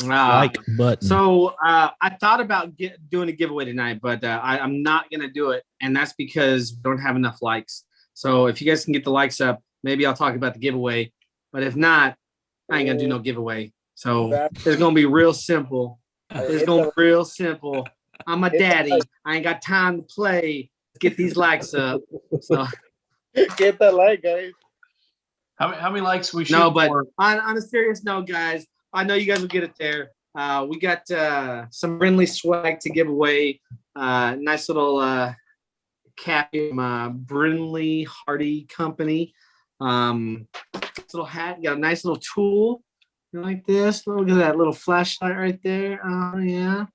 Speaker 4: Like
Speaker 8: button.
Speaker 4: So I thought about doing a giveaway tonight, but I'm not gonna do it, and that's because we don't have enough likes. So if you guys can get the likes up, maybe I'll talk about the giveaway. But if not, I ain't gonna do no giveaway. So it's gonna be real simple. It's gonna be real simple. I'm a daddy. I ain't got time to play. Get these likes up. So
Speaker 6: get that like, guys.
Speaker 3: How many likes we shoot?
Speaker 4: No, but
Speaker 3: for?
Speaker 4: on a serious note, guys, I know you guys will get it there. We got some Brinly swag to give away. Nice little cap from Brinly Hardy Company. This little hat. You got a nice little tool like this. Look at that little flashlight right there. Oh yeah.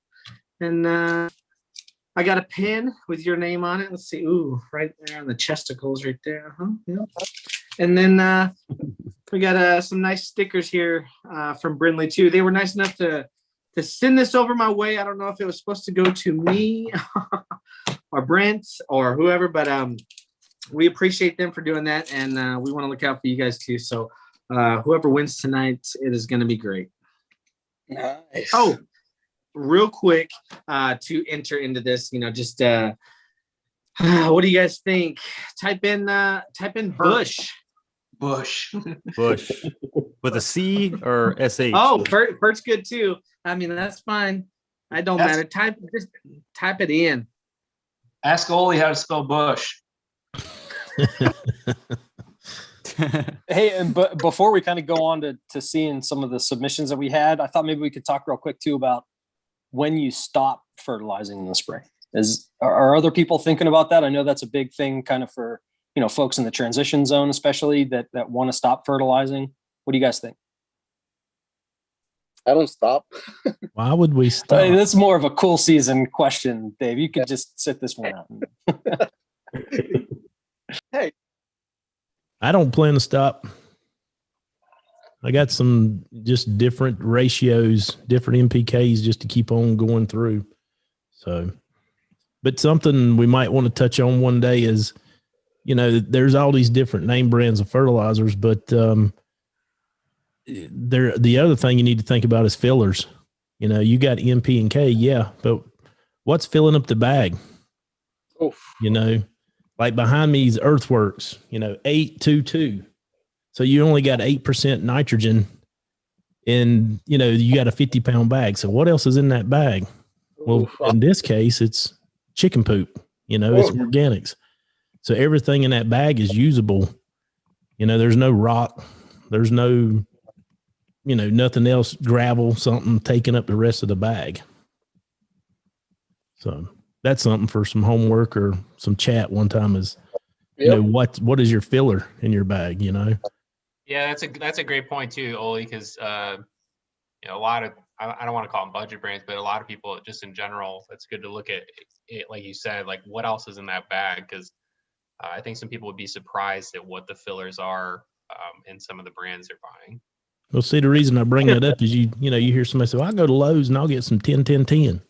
Speaker 4: And I got a pin with your name on it. Let's see. Ooh, right there on the chesticles right there. Yeah. And then we got some nice stickers here from Brinly too. They were nice enough to send this over my way. I don't know if it was supposed to go to me or Brent or whoever, but we appreciate them for doing that. And we want to look out for you guys too. So whoever wins tonight, it is going to be great.
Speaker 6: Nice.
Speaker 4: Oh, real quick to enter into this, just what do you guys think? Type in Bush.
Speaker 3: Bush.
Speaker 9: Bush with a C or SH?
Speaker 4: Oh, Bert's good too. I mean, that's fine. I don't matter. Just type it in.
Speaker 3: Ask Olee how to spell Bush.
Speaker 2: Hey, and but before we kind of go on to seeing some of the submissions that we had, I thought maybe we could talk real quick too about when you stop fertilizing in the spring. Are other people thinking about that? I know that's a big thing kind of for, folks in the transition zone, especially that want to stop fertilizing. What do you guys think?
Speaker 6: I don't stop.
Speaker 8: Why would we stop?
Speaker 2: That's more of a cool season question, Dave. You could just sit this one out.
Speaker 6: Hey,
Speaker 8: I don't plan to stop. I got some just different ratios, different NPKs just to keep on going through. So, but something we might want to touch on one day is, there's all these different name brands of fertilizers, but the other thing you need to think about is fillers. You got NP and K, yeah, but what's filling up the bag?
Speaker 6: Oof.
Speaker 8: Like behind me is Earthworks, 822. So you only got 8% nitrogen and, you got a 50-pound bag. So what else is in that bag? Well, in this case, it's chicken poop, it's organics. So everything in that bag is usable. There's no rock. There's no, nothing else, gravel, something taking up the rest of the bag. So that's something for some homework or some chat one time is, what is your filler in your bag,
Speaker 11: Yeah, that's a great point too, Olee, because a lot of, I don't want to call them budget brands, but a lot of people just in general, it's good to look at it, like you said, like what else is in that bag, because I think some people would be surprised at what the fillers are in some of the brands they're buying.
Speaker 8: Well, see, the reason I bring that up is you hear somebody say, well, I go to Lowe's and I'll get some 10-10-10.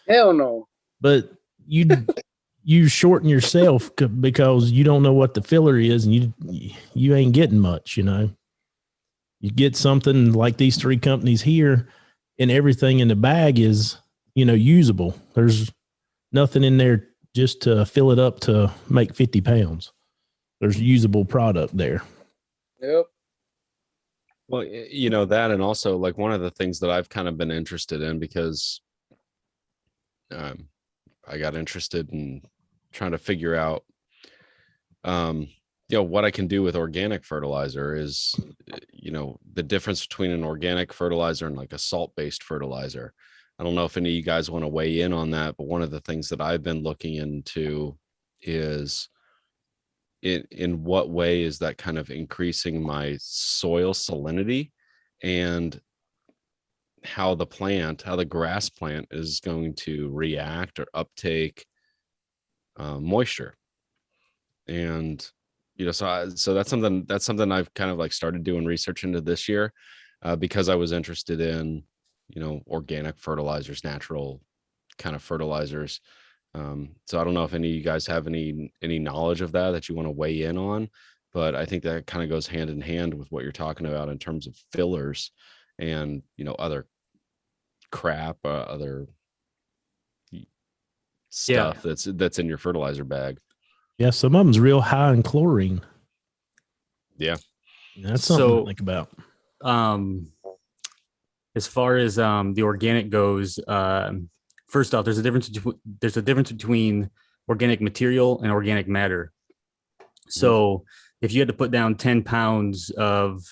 Speaker 6: Hell no.
Speaker 8: But you shorten yourself because you don't know what the filler is and you ain't getting much, You get something like these three companies here and everything in the bag is, usable. There's nothing in there just to fill it up to make 50 pounds. There's usable product there.
Speaker 6: Yep.
Speaker 7: Well, that, and also like one of the things that I've kind of been interested in because I got interested in trying to figure out, what I can do with organic fertilizer is, the difference between an organic fertilizer and like a salt-based fertilizer. I don't know if any of you guys want to weigh in on that, but one of the things that I've been looking into is in what way is that kind of increasing my soil salinity and how the grass plant is going to react or uptake moisture. And so that's something I've kind of like started doing research into this year because I was interested in organic fertilizers, natural kind of fertilizers. So I don't know if any of you guys have any knowledge of that you want to weigh in on, but I think that kind of goes hand in hand with what you're talking about in terms of fillers and other crap, other stuff that's in your fertilizer bag.
Speaker 8: Yeah, some of them's real high in chlorine.
Speaker 7: Yeah,
Speaker 8: that's something to think about.
Speaker 9: As far as the organic goes, first off, there's a difference between organic material and organic matter. So if you had to put down 10 pounds of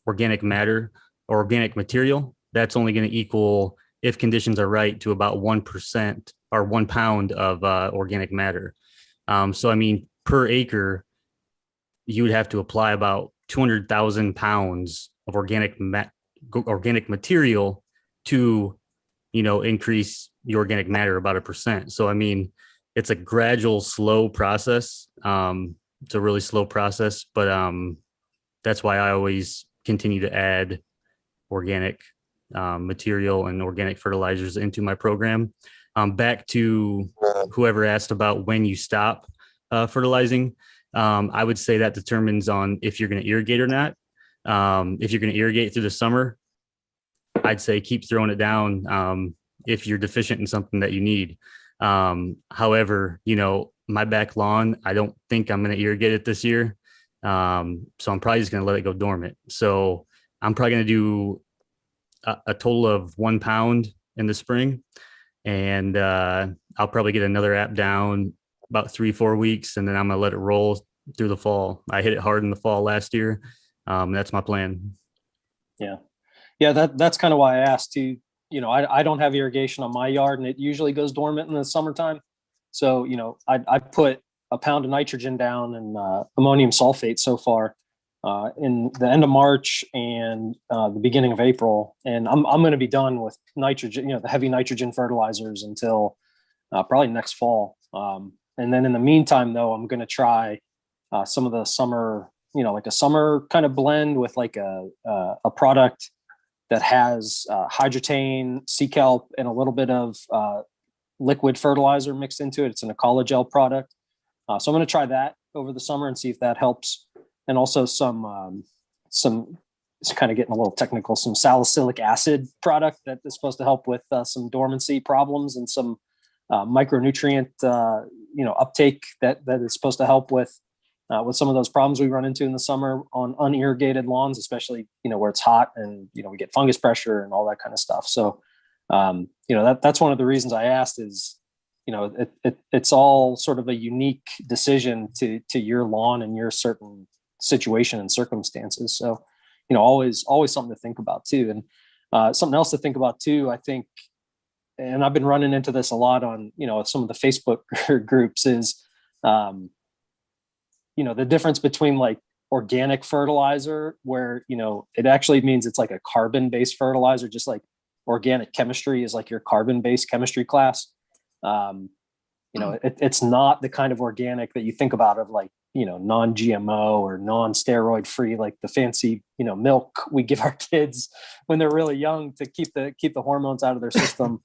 Speaker 9: organic matter or organic material, that's only going to equal, if conditions are right, to about 1% or 1 pound of organic matter. So, I mean, per acre, you would have to apply about 200,000 pounds of organic material to, increase your organic matter about 1%. So, I mean, it's a gradual, slow process. It's a really slow process, but that's why I always continue to add organic material and organic fertilizers into my program. Back to whoever asked about when you stop fertilizing, I would say that determines on if you're going to irrigate or not. If you're going to irrigate through the summer, I'd say keep throwing it down if you're deficient in something that you need. However, my back lawn, I don't think I'm going to irrigate it this year. So I'm probably just going to let it go dormant. So I'm probably going to do a total of 1 pound in the spring. And I'll probably get another app down about 3-4 weeks. And then I'm going to let it roll through the fall. I hit it hard in the fall last year. That's my plan.
Speaker 2: Yeah. Yeah. That's kind of why I asked too. I don't have irrigation on my yard, and it usually goes dormant in the summertime. So, I put a pound of nitrogen down and ammonium sulfate so far in the end of March and the beginning of April. And I'm going to be done with nitrogen, the heavy nitrogen fertilizers until probably next fall. And then in the meantime, though, I'm going to try some of the summer, like a summer kind of blend with like a product that has hydrotane, sea kelp, and a little bit of liquid fertilizer mixed into it. It's an Ecologel product. So I'm going to try that over the summer and see if that helps. And also some it's kind of getting a little technical, some salicylic acid product that is supposed to help with some dormancy problems and some micronutrient, uptake that is supposed to help with some of those problems we run into in the summer on unirrigated lawns, especially, where it's hot and, we get fungus pressure and all that kind of stuff. So, that's one of the reasons I asked is, it's all sort of a unique decision to your lawn and your certain situation and circumstances. So, always something to think about too. And something else to think about too, I think, and I've been running into this a lot on, some of the Facebook groups is, the difference between like organic fertilizer, where, it actually means it's like a carbon-based fertilizer, just like organic chemistry is like your carbon-based chemistry class. It's not the kind of organic that you think about of like, non-GMO or non-steroid free, like the fancy, milk we give our kids when they're really young to keep the hormones out of their system.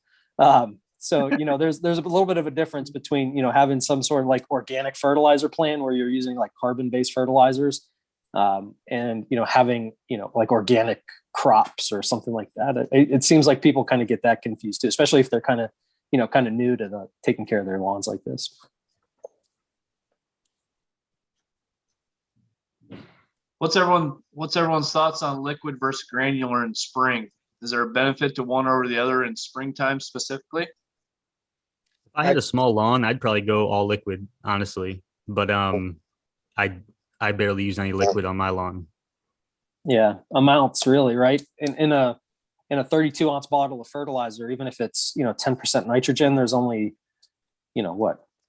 Speaker 2: So, there's a little bit of a difference between, having some sort of like organic fertilizer plan where you're using like carbon-based fertilizers, and, having, like organic crops or something like that. It seems like people kind of get that confused too, especially if they're kind of new to taking care of their lawns like this.
Speaker 3: What's everyone's thoughts on liquid versus granular in spring? Is there a benefit to one over the other in springtime specifically?
Speaker 9: If I had a small lawn, I'd probably go all liquid, honestly. But I barely use any liquid on my lawn.
Speaker 2: Yeah, amounts really, right? In a 32 ounce bottle of fertilizer, even if it's 10% nitrogen, there's only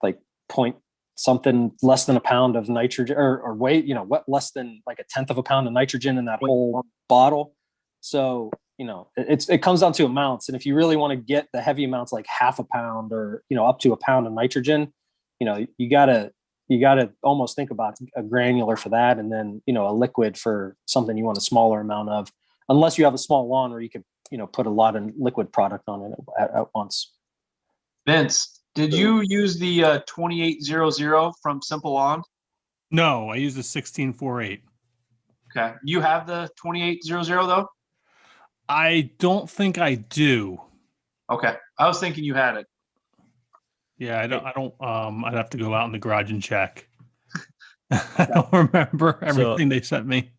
Speaker 2: like point something less than a pound of nitrogen or weight, less than like a tenth of a pound of nitrogen in that whole bottle. So it comes down to amounts, and if you really want to get the heavy amounts, like half a pound or up to a pound of nitrogen, you gotta almost think about a granular for that, and then a liquid for something you want a smaller amount of, unless you have a small lawn where you could put a lot of liquid product on it at once.
Speaker 3: Vince, did you use the 2800 from Simple Lawn?
Speaker 5: No, I use the 1648.
Speaker 3: Okay, you have the 2800 though?
Speaker 5: I don't think I do.
Speaker 3: Okay, I was thinking you had it.
Speaker 5: Yeah, I don't. I'd have to go out in the garage and check. I don't remember everything they sent me.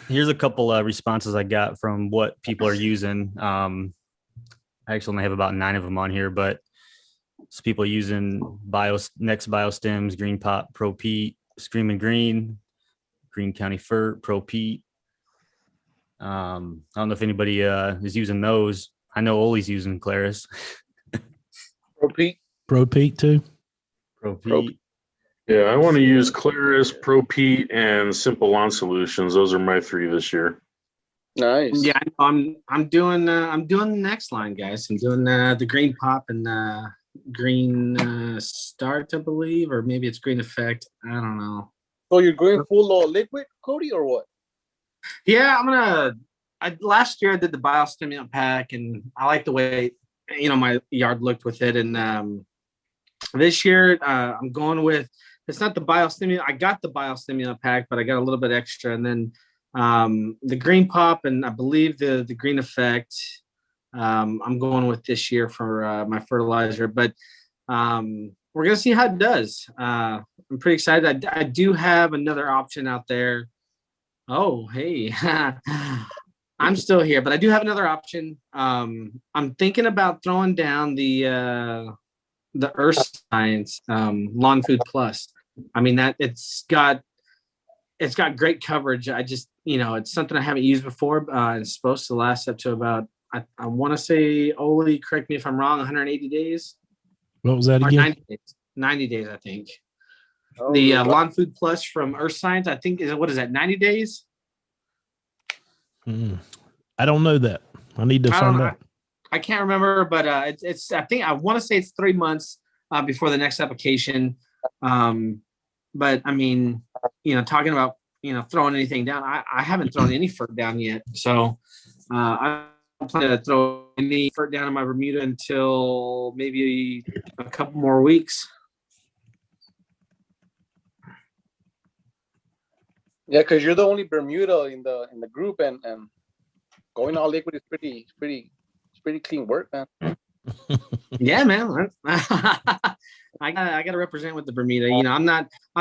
Speaker 9: Here's a couple responses I got from what people are using. I actually only have about 9 of them on here, but it's people using Next Biostims, Green Pot, Pro Pete, Screaming Green, Greene County Fert, Pro Pete. I don't know if anybody is using those. I know Ole's using Claris.
Speaker 6: Pro Pete.
Speaker 8: Pro Pete too.
Speaker 9: Pro Pete.
Speaker 1: Yeah, I want to use Claris, Pro Pete, and Simple Lawn Solutions. Those are my 3 this year.
Speaker 6: Nice.
Speaker 4: Yeah, I'm doing the next line, guys. I'm doing the Green Pop and Green Start, I believe, or maybe it's Green Effect. I don't know.
Speaker 6: So you're going full liquid, Cody, or what?
Speaker 4: Yeah, last year I did the biostimulant pack, and I like the way my yard looked with it. And this year I'm going with, it's not the biostimulant. I got the biostimulant pack, but I got a little bit extra, and then the Green Pop and I believe the Green Effect. I'm going with this year for my fertilizer, but we're gonna see how it does. I'm pretty excited. I do have another option out there. Oh, hey, I'm still here, but I do have another option. I'm thinking about throwing down the Earth Science Lawn Food Plus. I mean, that it's got great coverage. I just, it's something I haven't used before. It's supposed to last up to about, I want to say, Olee, correct me if I'm wrong, 180 days.
Speaker 8: What was that
Speaker 4: Or
Speaker 8: again?
Speaker 4: 90 days. 90 days, I think. The Lawn Food Plus from Earth Science, I think, what is that, 90 days?
Speaker 8: I don't know that. I need to find out.
Speaker 4: I can't remember, but it's I think I want to say it's 3 months before the next application. But I mean, talking about throwing anything down, I haven't thrown any fert down yet, so I don't plan to throw any fert down in my Bermuda until maybe a couple more weeks.
Speaker 6: Yeah, because you're the only Bermuda in the group, and going all liquid is pretty clean work, man.
Speaker 4: Yeah, man. I gotta represent with the Bermuda. I'm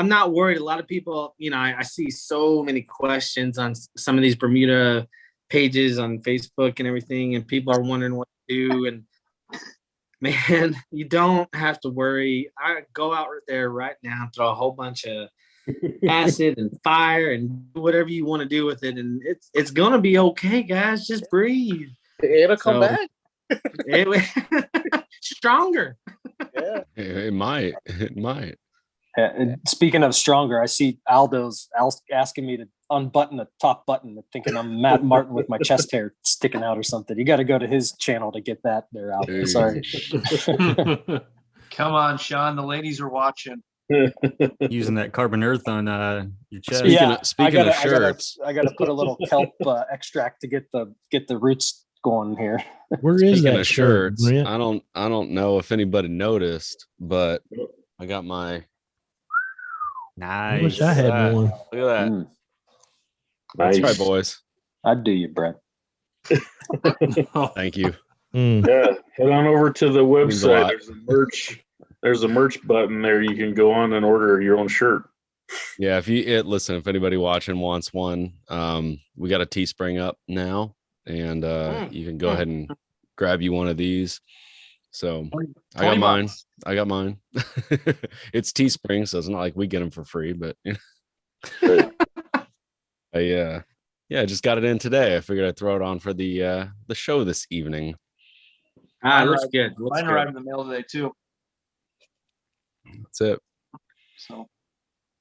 Speaker 4: not worried. A lot of people, I see so many questions on some of these Bermuda pages on Facebook and everything, and people are wondering what to do. And man, you don't have to worry. I go out there right now, throw a whole bunch of acid and fire and do whatever you want to do with it, and it's gonna be okay, guys. Just breathe.
Speaker 6: It'll come back.
Speaker 4: Stronger.
Speaker 6: Yeah.
Speaker 7: It might.
Speaker 2: And speaking of stronger, I see Aldo's asking me to unbutton the top button, thinking I'm Matt Martin with my chest hair sticking out or something. You got to go to his channel to get that there, Aldo. Sorry.
Speaker 3: Come on, Sean. The ladies are watching.
Speaker 9: Using that carbon earth on your chest.
Speaker 7: Speaking of shirts,
Speaker 2: I gotta put a little kelp extract to get the roots going here.
Speaker 8: Where is
Speaker 7: speaking
Speaker 8: that
Speaker 7: of shirts,
Speaker 8: Brent?
Speaker 7: I don't know if anybody noticed, but I got my
Speaker 9: Nice.
Speaker 8: I wish I had one.
Speaker 7: Look at that.
Speaker 1: Nice.
Speaker 7: That's right, boys.
Speaker 2: I'd do you, Brent.
Speaker 7: Thank you.
Speaker 1: Yeah, head on over to the
Speaker 7: Means a lot.
Speaker 1: website. There's a merch button there. You can go on and order your own shirt.
Speaker 7: Yeah, listen, if anybody watching wants one, we got a Teespring up now, and you can go ahead and grab you one of these. So I got mine. It's Teespring, so it's not like we get them for free, but I just got it in today. I figured I'd throw it on for the show this evening.
Speaker 4: Looks good.
Speaker 3: Mine arrived in the mail today too.
Speaker 7: That's it.
Speaker 3: So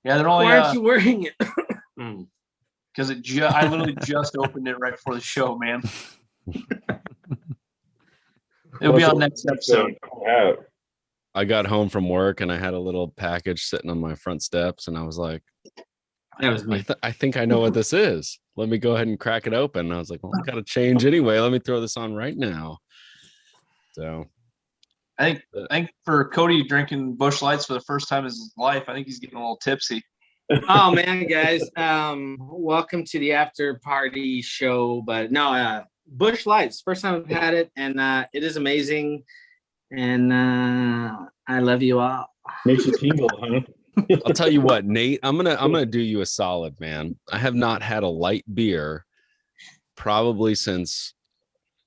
Speaker 3: yeah, they're only.
Speaker 4: Why aren't you wearing it?
Speaker 3: Because I literally just opened it right before the show, man. It'll be on next episode.
Speaker 7: I got home from work and I had a little package sitting on my front steps, and I was like,
Speaker 4: That was me.
Speaker 7: I think I know what this is. Let me go ahead and crack it open. And I was like, well, I got to change anyway. Let me throw this on right now. So
Speaker 3: I think for Cody drinking Busch Lights for the first time in his life, I think he's getting a little tipsy.
Speaker 4: Oh man, guys, welcome to the after party show. But no, Busch Lights, first time I've had it, and it is amazing. And I love you all.
Speaker 1: Makes you tingle, huh?
Speaker 7: I'll tell you what, Nate, I'm gonna do you a solid, man. I have not had a light beer probably since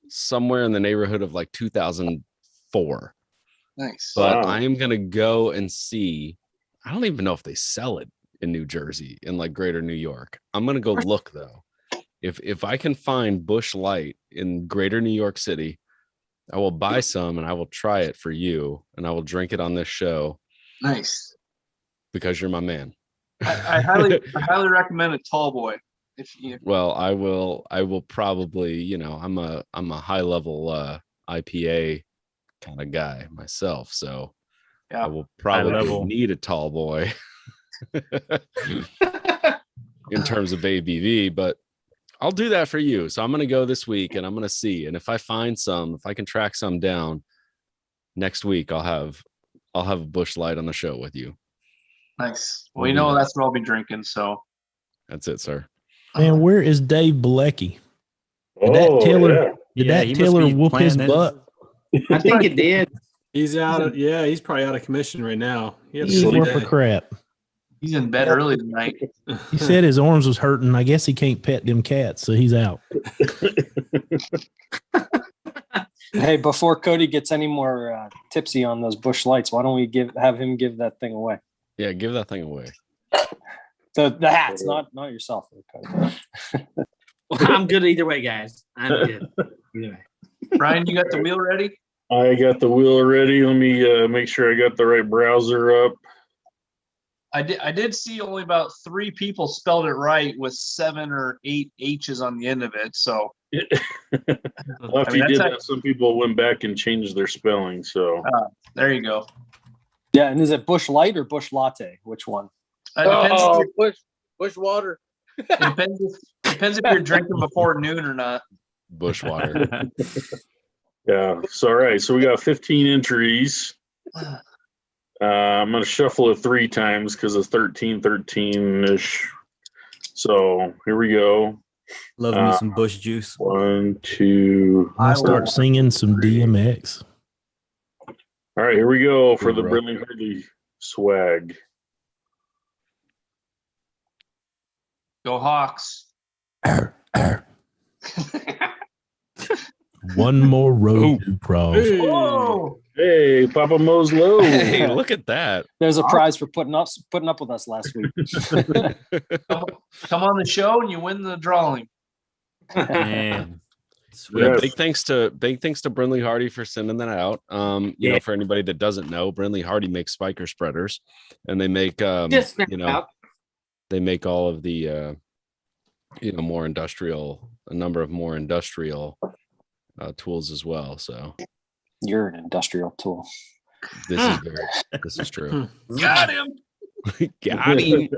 Speaker 7: somewhere in the neighborhood of like 2004.
Speaker 3: Nice.
Speaker 7: But
Speaker 1: Wow.
Speaker 7: I am gonna go and see. I don't even know if they sell it in New Jersey, in like greater New York. I'm going to go look though. If I can find Bush Light in greater New York City, I will buy some and I will try it for you and I will drink it on this show.
Speaker 3: Nice.
Speaker 7: Because you're my man.
Speaker 3: I highly recommend a tall boy.
Speaker 7: Well, I will probably, you know, I'm a high level IPA kind of guy myself, so
Speaker 3: yeah.
Speaker 7: I will probably need a tall boy in terms of ABV, but I'll do that for you. So I'm going to go this week and I'm going to see, and if I find some, if I can track some down next week, I'll have a Bush Light on the show with you.
Speaker 3: Nice. Well, you know that's what I'll be drinking, so
Speaker 7: that's it, sir.
Speaker 8: Man, where is Dave Bilecki? Did that Taylor whoop his butt?
Speaker 4: I think it did.
Speaker 5: He's out of he's probably out of commission right now.
Speaker 8: He's worth a crap.
Speaker 3: He's in bed early tonight.
Speaker 8: He said his arms was hurting. I guess he can't pet them cats, so he's out.
Speaker 2: Hey, before Cody gets any more tipsy on those Bush Lights, why don't we have him give that thing away?
Speaker 7: Yeah, give that thing away.
Speaker 2: The hats, not yourself, Cody.
Speaker 4: Well, I'm good either way, guys. I'm good either way.
Speaker 3: Brian, you got the wheel ready?
Speaker 1: I got the wheel ready. Let me make sure I got the right browser up.
Speaker 3: I did see only about 3 people spelled it right with 7 or 8 H's on the end of it. So
Speaker 1: well, after you did that, some people went back and changed their spelling. So
Speaker 3: there you go.
Speaker 2: Yeah, and is it Bush Light or Bush Latte? Which one?
Speaker 6: Bush Water.
Speaker 3: It depends if you're drinking before noon or not.
Speaker 7: Bush water.
Speaker 1: Yeah. So all right. So we got 15 entries. I'm going to shuffle it 3 times because it's 13-ish. So here we go.
Speaker 9: Love me some Bush juice.
Speaker 1: 1, 2.
Speaker 8: I start singing some DMX.
Speaker 1: All right, here we go for the Brinly Hardy swag.
Speaker 3: Go Hawks.
Speaker 8: One more road to cross.
Speaker 1: Hey, Papa Mo's low.
Speaker 7: Hey, look at that.
Speaker 2: There's a prize for putting up with us last week.
Speaker 3: Come on the show and you win the drawing.
Speaker 9: Man.
Speaker 7: Yeah, big thanks to Brinly Hardy for sending that out. You know, for anybody that doesn't know, Brinly Hardy makes spiker spreaders, and they make they make all of the a number of more industrial tools as well. So
Speaker 2: you're an industrial tool.
Speaker 7: This is true.
Speaker 3: Got him.
Speaker 7: Got him.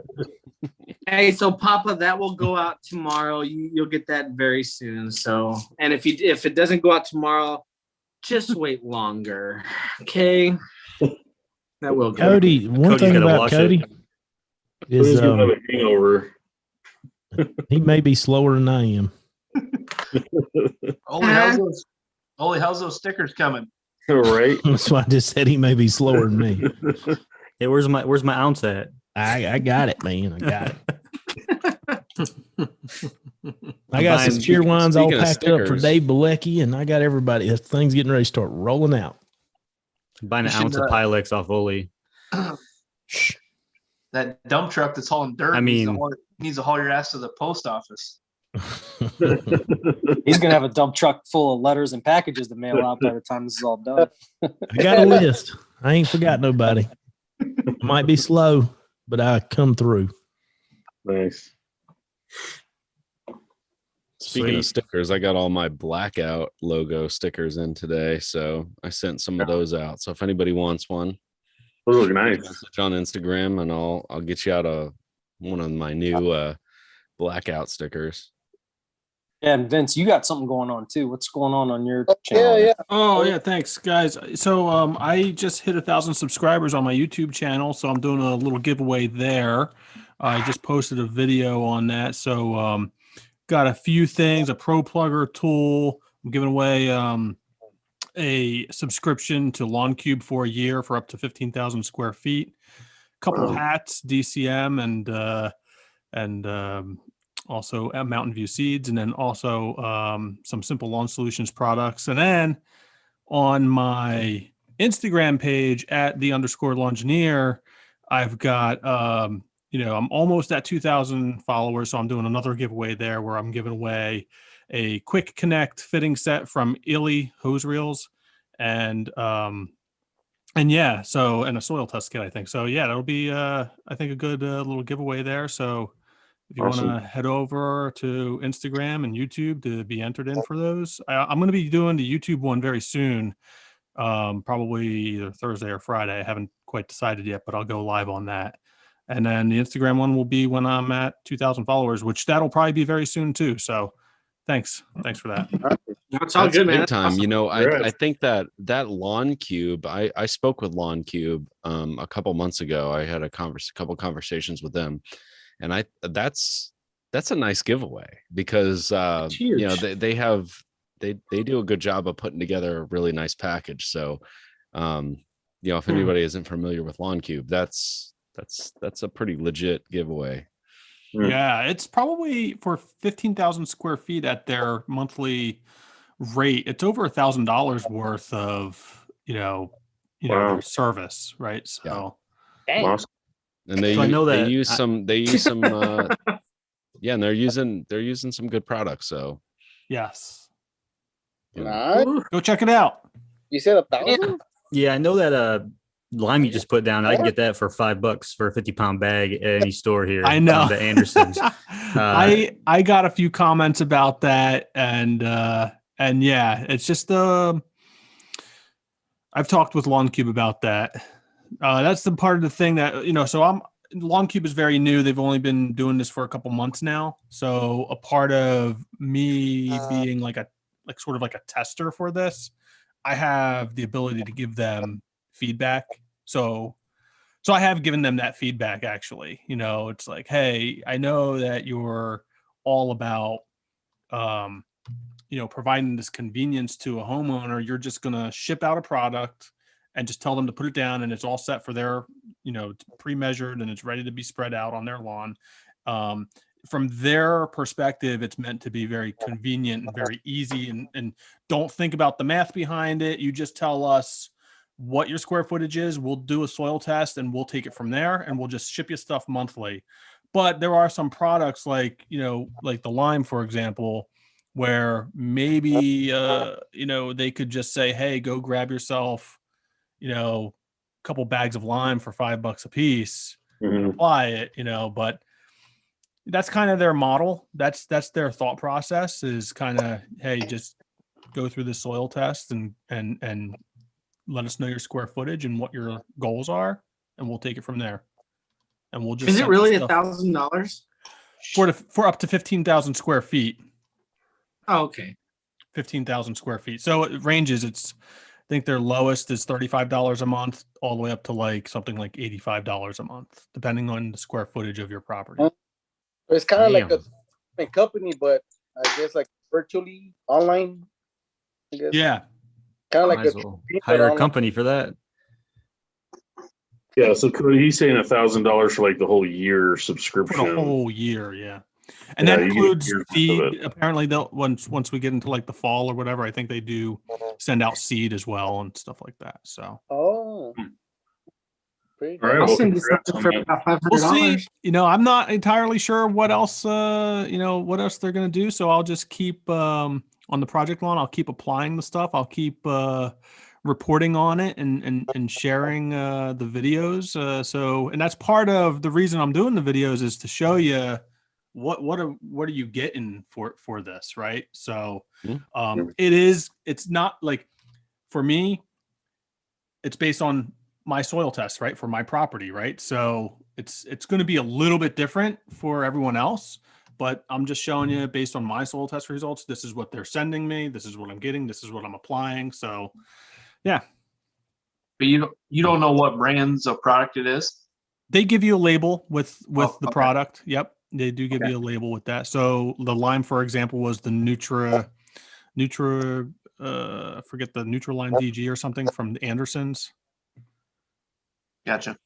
Speaker 4: Hey, so Papa, that will go out tomorrow. You'll get that very soon. So, and if it doesn't go out tomorrow, just wait longer. Okay. That will go.
Speaker 8: Cody, one thing about Cody is
Speaker 1: hangover.
Speaker 8: He may be slower than I am.
Speaker 3: Olee, how's those stickers coming?
Speaker 1: All right.
Speaker 8: That's why I just said he may be slower than me.
Speaker 9: Hey, where's my ounce at?
Speaker 8: I got it, man. I got it. I got some cheer wines all packed up for Dave Bilecki, and I got everybody. This thing's getting ready to start rolling out.
Speaker 9: Buying an ounce of Pylex off Olee.
Speaker 3: That dump truck that's hauling dirt.
Speaker 9: I mean,
Speaker 3: needs to haul your ass to the post office.
Speaker 2: He's gonna have a dump truck full of letters and packages to mail out by the time this is all done.
Speaker 8: I got a list. I ain't forgot nobody. Might be slow, but I come through.
Speaker 1: Nice.
Speaker 7: Speaking of stickers, I got all my blackout logo stickers in today, so I sent some of those out. So if anybody wants one,
Speaker 1: those look nice.
Speaker 7: Message on Instagram, and I'll get you out one of my new blackout stickers.
Speaker 2: Yeah, and Vince, you got something going on too. What's going on your channel?
Speaker 5: Yeah. Oh yeah, thanks guys. So I just hit 1,000 subscribers on my YouTube channel, so I'm doing a little giveaway there. I just posted a video on that. So got a few things, a Pro Plugger tool. I'm giving away a subscription to Lawn Cube for a year for up to 15,000 square feet. A couple hats, DCM, and also Mountain View seeds, and then also some Simple Lawn Solutions products. And then on my Instagram page at _Lawngeneer, I've got I'm almost at 2,000 followers. So I'm doing another giveaway there where I'm giving away a quick connect fitting set from Olee hose reels and yeah, so, and a soil test kit, I think. So yeah, that'll be, I think a good little giveaway there. So if you want to head over to Instagram and YouTube to be entered in for those, I'm going to be doing the YouTube one very soon. Probably either Thursday or Friday. I haven't quite decided yet, but I'll go live on that. And then the Instagram one will be when I'm at 2,000 followers, which that'll probably be very soon too. So thanks for that.
Speaker 4: That's all good, man.
Speaker 7: Big time.
Speaker 4: Awesome.
Speaker 7: I think that Lawn Cube, I spoke with Lawn Cube a couple months ago. I had a couple conversations with them, and that's a nice giveaway because they do a good job of putting together a really nice package. So if anybody isn't familiar with Lawn Cube, that's a pretty legit giveaway.
Speaker 5: Yeah, it's probably for 15,000 square feet at their monthly rate. It's over $1,000 worth of their service, right? So,
Speaker 7: and they use some yeah, and they're using some good products. So
Speaker 5: yes,
Speaker 6: Go
Speaker 5: check it out.
Speaker 6: You said 1,000?
Speaker 9: Yeah, I know that lime you just put down. I can get that for $5 for a 50-pound bag at any store here.
Speaker 5: I know
Speaker 9: the Andersons.
Speaker 5: I got a few comments about that, and yeah, it's just I've talked with Lawn Cube about that. That's the part of the thing that so Lawn Cube is very new. They've only been doing this for a couple months now. So a part of me being sort of like a tester for this, I have the ability to give them feedback. So I have given them that feedback actually. It's like, hey, I know that you're all about providing this convenience to a homeowner. You're just gonna ship out a product and just tell them to put it down and it's all set for their, it's pre-measured and it's ready to be spread out on their lawn. From their perspective, it's meant to be very convenient and very easy, and don't think about the math behind it. You just tell us what your square footage is. We'll do a soil test and we'll take it from there, and we'll just ship you stuff monthly. But there are some products like the lime, for example, where maybe they could just say, hey, go grab yourself a couple bags of lime for $5 a piece and apply it, but that's kind of their model. That's their thought process, is kind of, hey, just go through the soil test and let us know your square footage and what your goals are, and we'll take it from there. And we'll just,
Speaker 4: is it really $1,000
Speaker 5: for up to 15,000 square feet?
Speaker 4: Oh, okay.
Speaker 5: 15,000 square feet. So it ranges. I think their lowest is $35 a month, all the way up to something like $85 a month, depending on the square footage of your property.
Speaker 6: It's kind of like a company, but I guess like virtually online. I guess.
Speaker 5: Yeah.
Speaker 6: Kind of like
Speaker 9: hire a company for that.
Speaker 1: Yeah, so he's saying $1,000 for the whole year subscription.
Speaker 5: For the whole year, yeah. And that includes seed. Apparently, they'll once we get into the fall or whatever, I think they do send out seed as well and stuff like that. So.
Speaker 6: Oh.
Speaker 1: All right,
Speaker 4: I'll send you something for about $500.
Speaker 5: We'll see. I'm not entirely sure what else. What else they're going to do. So I'll just keep on the project lawn. I'll keep applying the stuff. I'll keep reporting on it and sharing the videos. And that's part of the reason I'm doing the videos, is to show you what are you getting for this, right? So it's not for me, it's based on my soil test, right, for my property, right? So it's going to be a little bit different for everyone else, but I'm just showing you based on my soil test results. This is what they're sending me. This is what I'm getting. This is what I'm applying. So yeah.
Speaker 3: But you don't know what brands of product it is?
Speaker 5: They give you a label with the product. Yep. They do give you a label with that. So the lime, for example, was the Nutra, forget the Nutralime DG or something from the Andersons.
Speaker 3: Gotcha.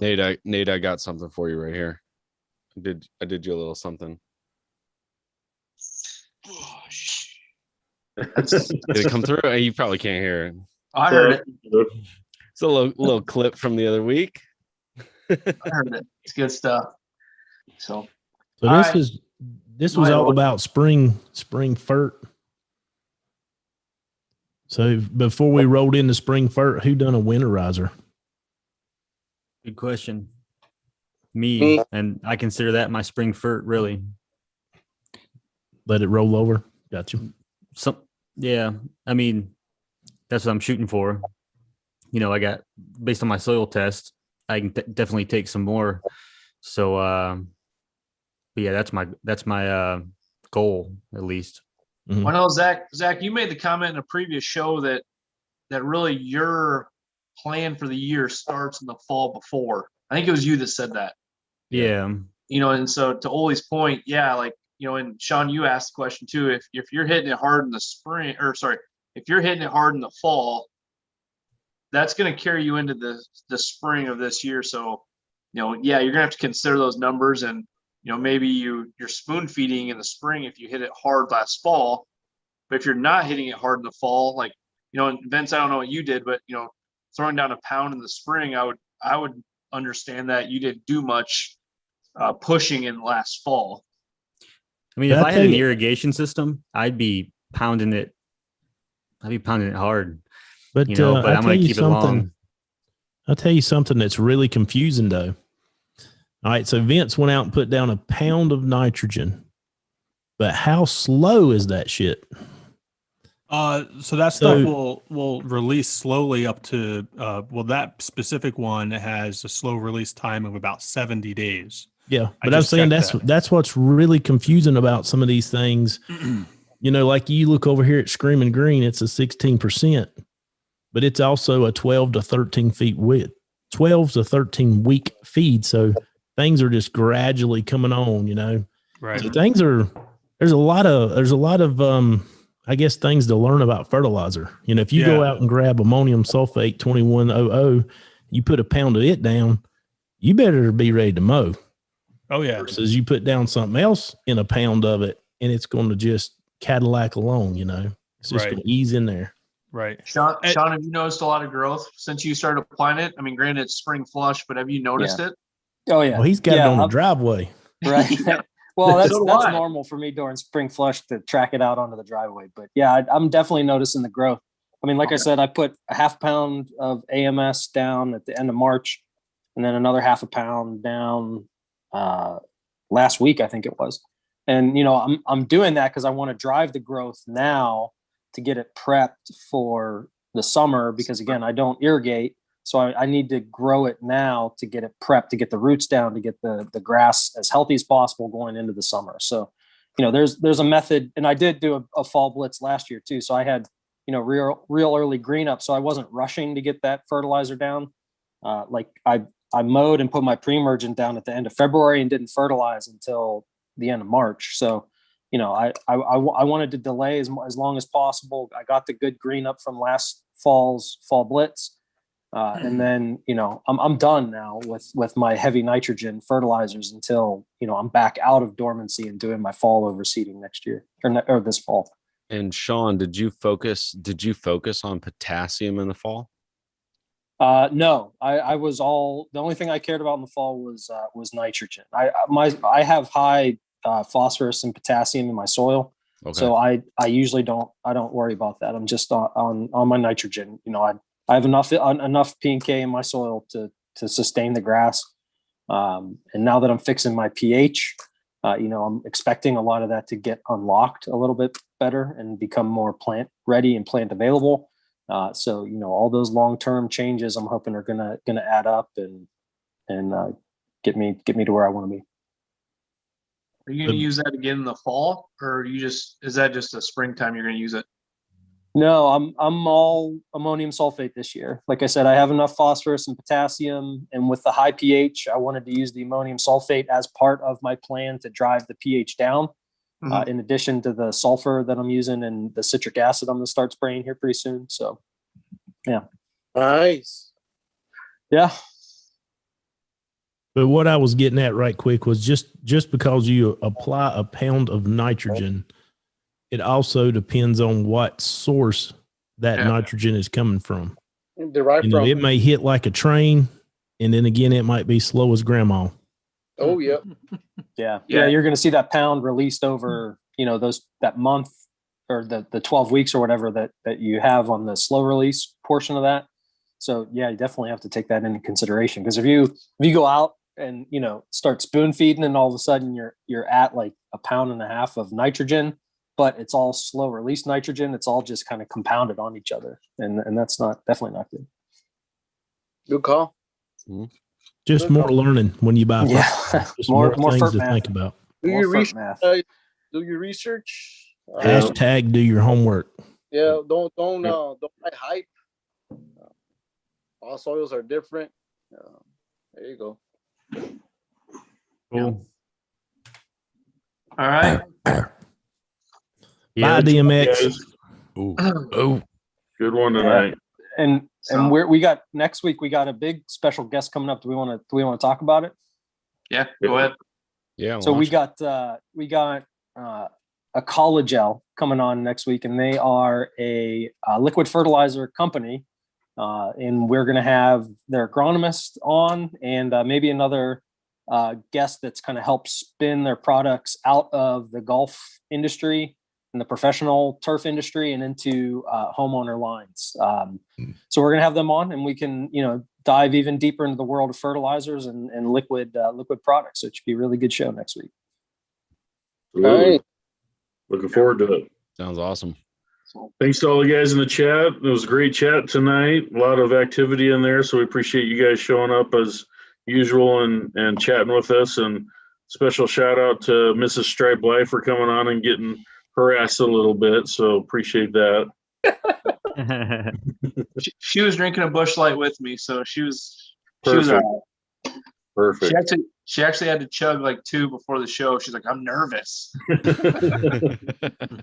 Speaker 7: Nate, I got something for you right here. I did you a little something. Did it come through? You probably can't hear it.
Speaker 3: I heard it.
Speaker 7: It's a little clip from the other week.
Speaker 3: I heard it. It's good stuff. So
Speaker 8: So
Speaker 3: all
Speaker 8: this
Speaker 3: right.
Speaker 8: was this
Speaker 3: Go
Speaker 8: was
Speaker 3: ahead,
Speaker 8: all
Speaker 3: Olee.
Speaker 8: about spring fert. So before we rolled into spring fert, who done a winterizer?
Speaker 9: Good question. Me,
Speaker 6: Me.
Speaker 9: and I consider that my spring fert, really.
Speaker 8: Let it roll over. Got you.
Speaker 9: Yeah, I mean, that's what I'm shooting for. You know, I got, based on my soil test, I can definitely take some more. So, but yeah, that's my goal, at least.
Speaker 8: Mhm.
Speaker 3: Well, no, Zach, you made the comment in a previous show that really your plan for the year starts in the fall before. I think it was you that said that.
Speaker 9: Yeah.
Speaker 3: You know, and so to Ole's point, yeah, like, you know, and Sean, you asked the question too, if you're hitting it hard in the spring, or sorry, if you're hitting it hard in the fall, that's going to carry you into the spring of this year. So, you know, yeah, you're gonna have to consider those numbers, and you know, maybe you're spoon feeding in the spring if you hit it hard last fall. But if you're not hitting it hard in the fall, like, you know, and Vince, I don't know what you did, but you know, throwing down a pound in the spring, I would understand that you didn't do much pushing in last fall.
Speaker 9: I mean, if I had an irrigation system, I'd be pounding it. I'd be pounding it hard.
Speaker 8: But
Speaker 9: you know, but I'm going to keep it long.
Speaker 8: I'll tell you something that's really confusing though. All right, so Vince went out and put down a pound of nitrogen, but how slow is that shit?
Speaker 5: So that stuff will release slowly up to that specific one has a slow release time of about 70 days.
Speaker 8: Yeah, but I'm saying that's what's really confusing about some of these things. You know, like you look over here at Screaming Green, it's a 16%, but it's also a 12 to 13 feet width, 12 to 13 week feed. So things are just gradually coming on, you know.
Speaker 5: Right.
Speaker 8: So there's a lot of I guess things to learn about fertilizer. You know, if you go out and grab ammonium sulfate 2100, you put a pound of it down, you better be ready to mow.
Speaker 5: Oh yeah.
Speaker 8: Versus you put down something else in a pound of it, and it's going to just Cadillac along. You know, it's just going to ease in there.
Speaker 5: Right.
Speaker 3: Sean, have you noticed a lot of growth since you started applying it? I mean, granted, it's spring flush, but have you noticed it?
Speaker 2: Oh yeah.
Speaker 8: Well, he's got it on the driveway.
Speaker 2: Right. Well, that's normal for me during spring flush to track it out onto the driveway. But yeah, I'm definitely noticing the growth. I mean, like I said, I put a half pound of AMS down at the end of March, and then another half a pound down last week, I think it was. And you know, I'm doing that because I want to drive the growth now to get it prepped for the summer. Because again, I don't irrigate. So I need to grow it now to get it prepped, to get the roots down, to get the grass as healthy as possible going into the summer. So, you know, there's a method, and I did do a fall blitz last year too. So I had, you know, real early green up. So I wasn't rushing to get that fertilizer down. Like I mowed and put my pre-emergent down at the end of February and didn't fertilize until the end of March. So, you know, I wanted to delay as long as possible. I got the good green up from last fall's fall blitz. And then, you know, I'm done now with my heavy nitrogen fertilizers until, you know, I'm back out of dormancy and doing my fall overseeding next year or this fall.
Speaker 7: And Sean, did you focus on potassium in the fall?
Speaker 2: No, I was the only thing I cared about in the fall was nitrogen. I have high phosphorus and potassium in my soil. Okay. So I usually don't worry about that. I'm just on my nitrogen. You know, I have enough P and K in my soil to sustain the grass. And now that I'm fixing my pH, you know, I'm expecting a lot of that to get unlocked a little bit better and become more plant ready and plant available. So, you know, all those long-term changes I'm hoping are gonna add up and get me to where I want to be.
Speaker 3: Are you going to use that again in the fall, or is that just a springtime you're going to use it?
Speaker 2: No, I'm all ammonium sulfate this year. Like I said, I have enough phosphorus and potassium, and with the high pH, I wanted to use the ammonium sulfate as part of my plan to drive the pH down. Mm-hmm. In addition to the sulfur that I'm using and the citric acid I'm going to start spraying here pretty soon. So, yeah.
Speaker 6: Nice.
Speaker 2: Yeah.
Speaker 8: But what I was getting at right quick was just because you apply a pound of nitrogen, it also depends on what source that nitrogen is coming from.
Speaker 6: Derived
Speaker 8: from. It may hit like a train And then again, it might be slow as grandma.
Speaker 6: Oh yeah.
Speaker 2: Yeah.
Speaker 3: Yeah.
Speaker 2: You're going to see that pound released over, that month or the 12 weeks or whatever that you have on the slow release portion of that. So yeah, you definitely have to take that into consideration, because if you go out and, start spoon feeding and all of a sudden you're at like 1.5 pounds of nitrogen, but it's all slow release nitrogen. It's all just kind of compounded on each other. And that's definitely not good.
Speaker 6: Good call.
Speaker 8: Just more learning when you buy.
Speaker 2: Yeah.
Speaker 8: Just
Speaker 2: more
Speaker 8: things to
Speaker 2: math.
Speaker 8: think about.
Speaker 6: Do
Speaker 2: More
Speaker 6: your
Speaker 2: FERT
Speaker 6: research.
Speaker 2: math.
Speaker 6: Do your research.
Speaker 8: Hashtag do your homework.
Speaker 6: Yeah. Don't buy hype. All soils are different. There you go.
Speaker 9: Cool.
Speaker 3: All right.
Speaker 8: Bye, DMX.
Speaker 1: Guys,
Speaker 8: Oh,
Speaker 1: good one tonight.
Speaker 2: And
Speaker 3: So-
Speaker 2: we got next week, we got a big special guest coming up. Do we want to talk about it?
Speaker 3: Yeah, go ahead.
Speaker 7: Yeah.
Speaker 2: So we
Speaker 7: launch.
Speaker 2: got a Collagel coming on next week, and they are a liquid fertilizer company, and we're going to have their agronomist on, and maybe another guest that's kind of helped spin their products out of the golf industry and the professional turf industry and into homeowner lines. So we're going to have them on, and we can dive even deeper into the world of fertilizers and liquid products. So it should be a really good show next week.
Speaker 1: Absolutely. Looking forward to it.
Speaker 7: Sounds awesome.
Speaker 1: Thanks to all you guys in the chat. It was a great chat tonight. A lot of activity in there, so we appreciate you guys showing up as usual and chatting with us. And special shout out to Mrs. Stripelife for coming on and getting harassed a little bit. So appreciate that.
Speaker 3: She was drinking a Busch Light with me, so she was
Speaker 1: Perfect.
Speaker 3: all right.
Speaker 1: Perfect.
Speaker 3: She actually had to chug like 2 before the show. She's like, I'm nervous.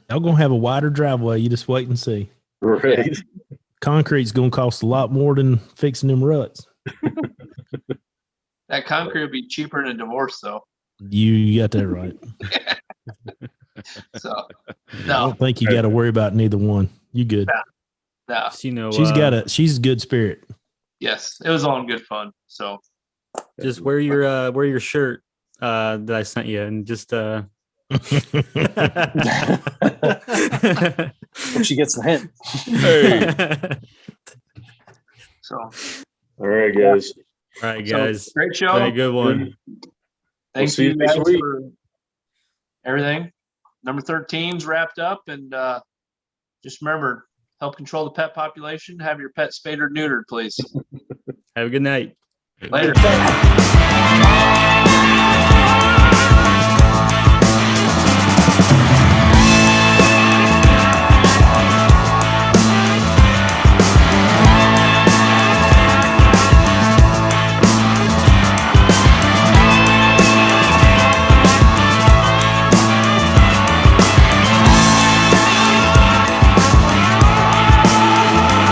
Speaker 8: y'all gonna have a wider driveway. You just wait and see.
Speaker 1: Right.
Speaker 8: Concrete's gonna cost a lot more than fixing them ruts.
Speaker 3: That concrete would be cheaper than a divorce, though.
Speaker 8: You got that right.
Speaker 3: So
Speaker 8: I
Speaker 3: no,
Speaker 8: don't think you got to worry about neither one. You good?
Speaker 3: no.
Speaker 8: She's a good spirit.
Speaker 3: Yes, it was all in good fun. So
Speaker 9: Just wear your shirt that I sent you, and just
Speaker 2: If she gets the hint.
Speaker 1: Hey.
Speaker 3: so
Speaker 1: All right, guys.
Speaker 9: All right, guys.
Speaker 3: So, great show.
Speaker 9: Had a good one.
Speaker 3: Thank
Speaker 1: see
Speaker 3: you
Speaker 1: you next
Speaker 3: guys
Speaker 1: week.
Speaker 3: for everything. Number 13's wrapped up, and just remember, help control the pet population. Have your pet spayed or neutered, please.
Speaker 9: Have a good night.
Speaker 3: Later.